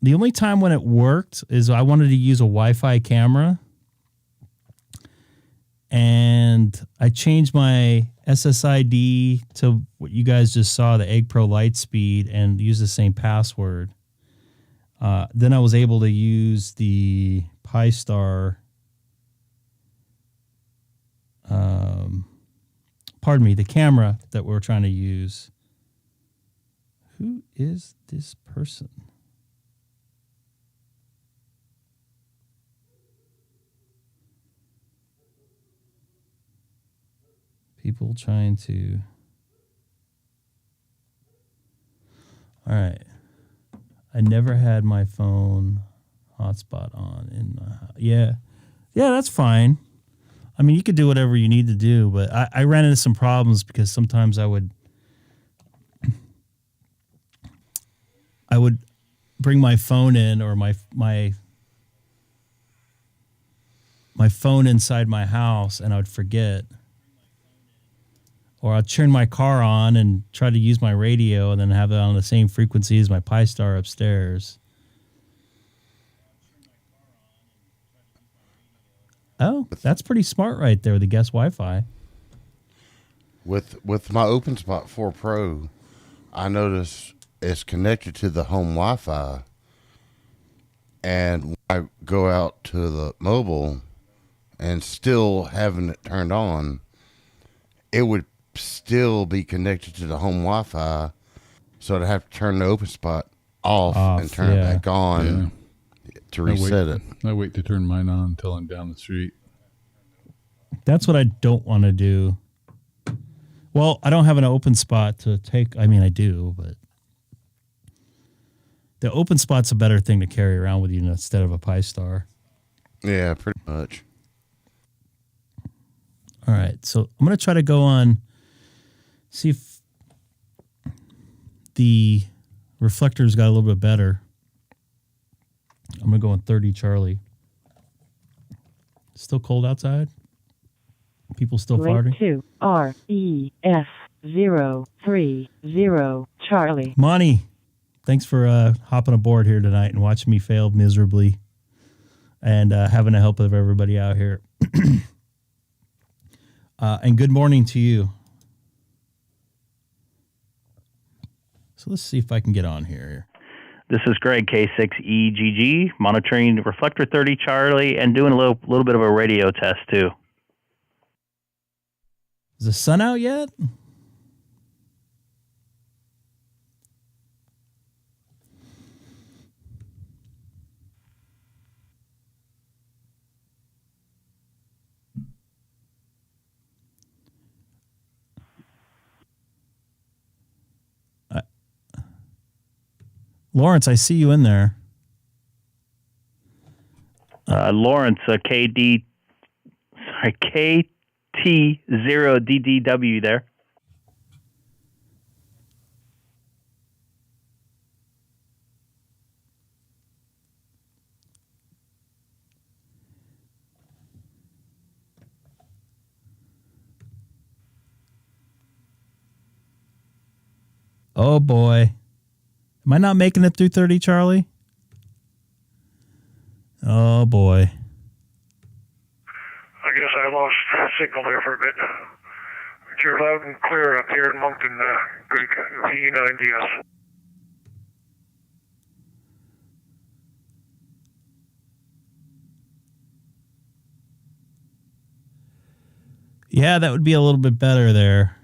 The only time when it worked is I wanted to use a Wi-Fi camera, and I changed my SSID to what you guys just saw, the Egg Pro Lightspeed, and use the same password. Then I was able to use the Pi-Star. Pardon me, the camera that we're trying to use. Who is this person? People trying to... All right. I never had my phone hotspot on in the house. Yeah, that's fine. I mean, you could do whatever you need to do, but I ran into some problems because sometimes I would bring my phone in, or my phone inside my house, and I would forget. Or I'd turn my car on and try to use my radio and then have it on the same frequency as my Pi-Star upstairs. Oh, that's pretty smart right there with the guest Wi-Fi. With my OpenSpot 4 Pro, I notice it's connected to the home Wi-Fi, and when I go out to the mobile and still having it turned on, it would still be connected to the home Wi-Fi, so I'd have to turn the OpenSpot off and turn it back on to reset it. I wait to turn mine on until I'm down the street. That's what I don't want to do. Well, I don't have an OpenSpot to take. I mean, I do, but the OpenSpot's a better thing to carry around with you instead of a Pi-Star. Yeah, pretty much. All right, so I'm going to try to go on, see if the reflectors got a little bit better. I'm going to go on 30 Charlie. Still cold outside? People still farting? Link to REF030 Charlie. Monty, thanks for hopping aboard here tonight and watching me fail miserably and having the help of everybody out here. And good morning to you. So let's see if I can get on here. This is Greg, K6EGG, monitoring reflector 30 Charlie and doing a little bit of a radio test too. Is the sun out yet? Lawrence, I see you in there. Lawrence, KT0DDW there. Oh boy. Am I not making it through 30, Charlie? Oh, boy. I guess I lost signal there for a bit. But you're loud and clear up here in Moncton, Greek V9DS. Yeah, that would be a little bit better there.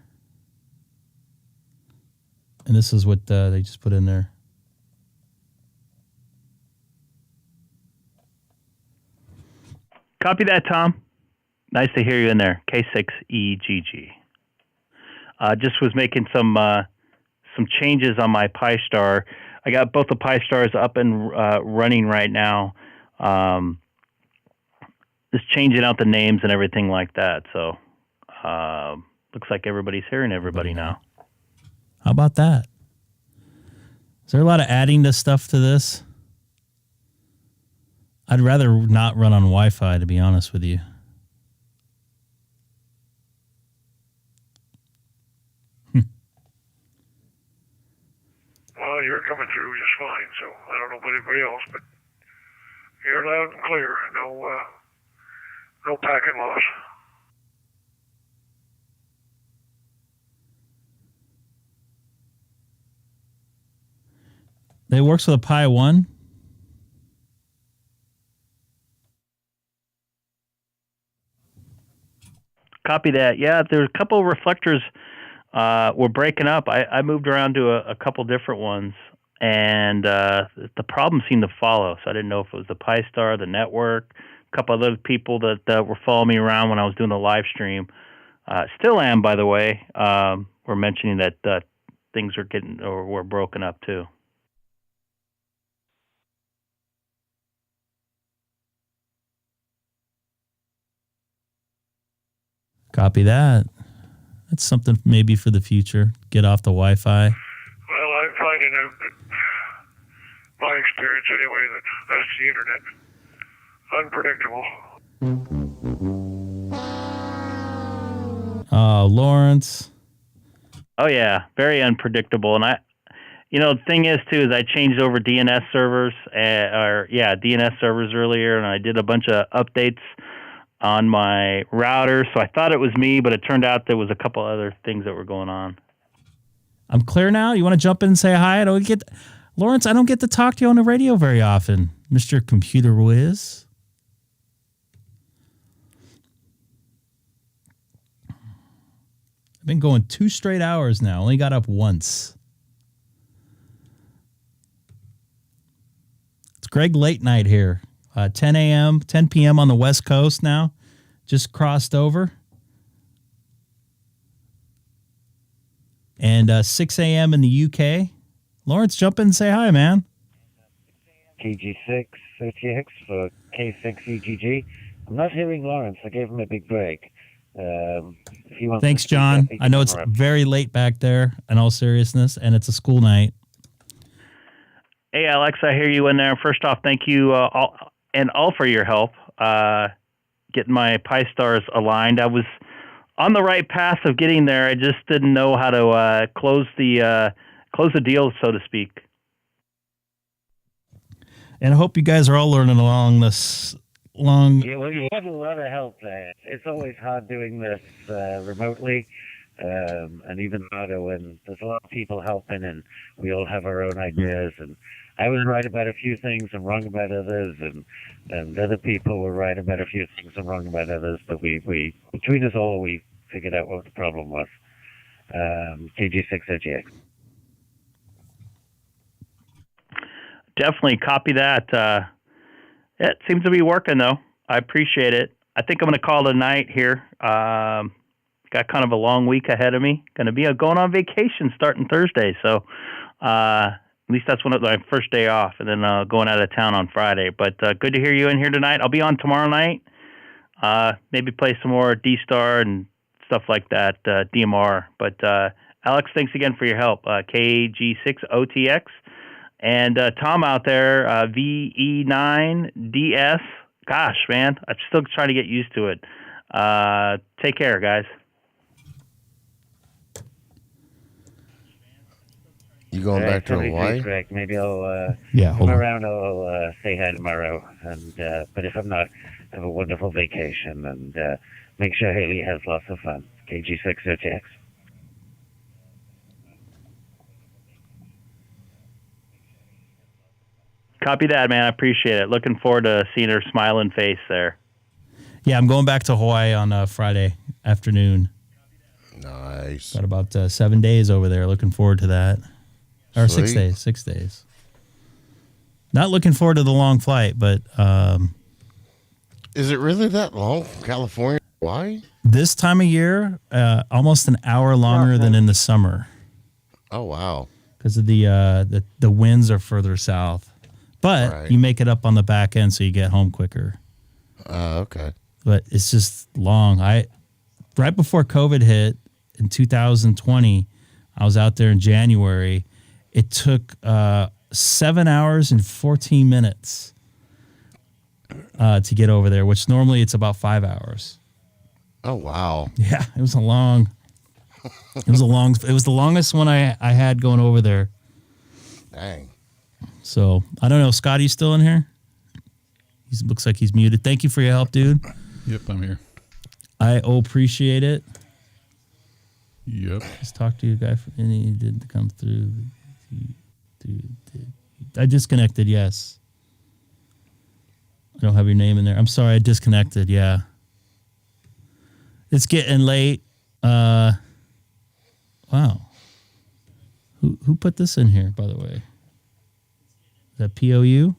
And this is what they just put in there. Copy that, Tom. Nice to hear you in there. K6EGG. Just was making some changes on my Pi-Star. I got both the Pi-Stars up and running right now. Just changing out the names and everything like that. So looks like everybody's hearing everybody now. How about that? Is there a lot of adding to stuff to this? I'd rather not run on Wi-Fi, to be honest with you. Well, you're coming through just fine, so I don't know about anybody else, but you're loud and clear. No packet loss. It works with a Pi 1. Copy that. Yeah, there's a couple of reflectors were breaking up. I moved around to a couple different ones, and the problem seemed to follow. So I didn't know if it was the Pi-Star, the network, a couple other people that were following me around when I was doing the live stream. Still am, by the way. We're mentioning that things are getting or were broken up too. Copy that. That's something maybe for the future. Get off the Wi-Fi. Well, I'm finding out that my experience anyway, that's the internet. Unpredictable. Oh, Lawrence. Oh yeah, very unpredictable. And the thing is too is I changed over DNS servers, DNS servers earlier, and I did a bunch of updates on my router. So I thought it was me, but it turned out there was a couple other things that were going on. I'm clear now. You want to jump in and say hi? Lawrence, I don't get to talk to you on the radio very often, Mr. Computer Whiz. I've been going 2 straight hours now. Only got up once. It's Greg late night here. 10 p.m. on the West Coast now. Just crossed over. And 6 a.m. in the UK. Lawrence, jump in and say hi, man. KG6EGG for K6EGG. I'm not hearing Lawrence. I gave him a big break. If he wants Thanks, John. I know it's very late back there, in all seriousness, and it's a school night. Hey, Alex, I hear you in there. First off, thank you all for your help getting my Pi-Stars aligned. I was on the right path of getting there. I just didn't know how to close the deal, so to speak. And I hope you guys are all learning along this long. Yeah, well, you have a lot of help there. It's always hard doing this remotely, and even harder when there's a lot of people helping, and we all have our own ideas. And I was right about a few things and wrong about others, and other people were right about a few things and wrong about others. But we between us all, we figured out what the problem was. KG6EGG. Definitely copy that. It seems to be working, though. I appreciate it. I think I'm going to call it a night here. Got kind of a long week ahead of me. Going to be going on vacation starting Thursday. So at least that's my first day off, and then going out of town on Friday. But good to hear you in here tonight. I'll be on tomorrow night. Maybe play some more DStar and stuff like that, DMR. But Alex, thanks again for your help. KG6OTX. And Tom out there, VE9DS. Gosh, man, I'm still trying to get used to it. Take care, guys. You going back to Hawaii? Correct. Maybe I'll come around. I'll say hi tomorrow. And but if I'm not, have a wonderful vacation and make sure Haley has lots of fun. KG6OTX. Copy that, man. I appreciate it. Looking forward to seeing her smiling face there. Yeah, I'm going back to Hawaii on Friday afternoon. Nice. Got about 7 days over there. Looking forward to that. Or Sweet. 6 days. 6 days. Not looking forward to the long flight, but... Is it really that long from California to Hawaii? This time of year, almost an hour longer than in the summer. Oh, wow. Because of the winds are further south. But you make it up on the back end so you get home quicker. Okay. But it's just long. Right before COVID hit in 2020, I was out there in January. It took 7 hours and 14 minutes to get over there, which normally it's about 5 hours. Oh, wow. Yeah, it was a long. It was the longest one I had going over there. Dang. So I don't know. Scotty's still in here? He looks like he's muted. Thank you for your help, dude. Yep, I'm here. I appreciate it. Yep. Just talked to you, guy, and he did come through. I disconnected, yes. I don't have your name in there. I'm sorry, I disconnected, yeah. It's getting late. Wow. Who put this in here, by the way? Is that POU?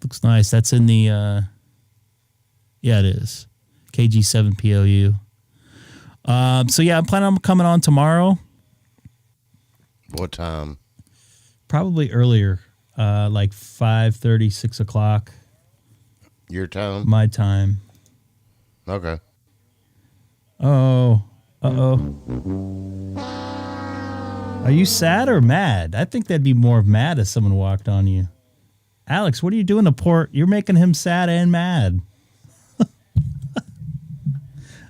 Looks nice. That's in the yeah, it is. KG7 POU. So yeah, I'm planning on coming on tomorrow. What time? Probably earlier, like 5:30, 6 o'clock. Your time? My time. Okay. Oh. Uh-oh. Are you sad or mad? I think that'd be more of mad if someone walked on you. Alex, what are you doing to poor... You're making him sad and mad.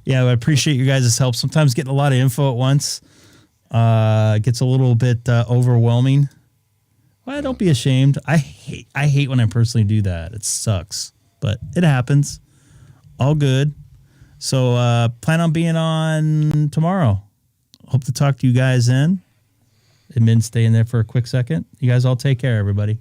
Yeah, I appreciate you guys' help. Sometimes getting a lot of info at once gets a little bit overwhelming. Well, don't be ashamed. I hate when I personally do that. It sucks, but it happens. All good. So plan on being on tomorrow. Hope to talk to you guys then. Admin, stay in there for a quick second. You guys all take care, everybody.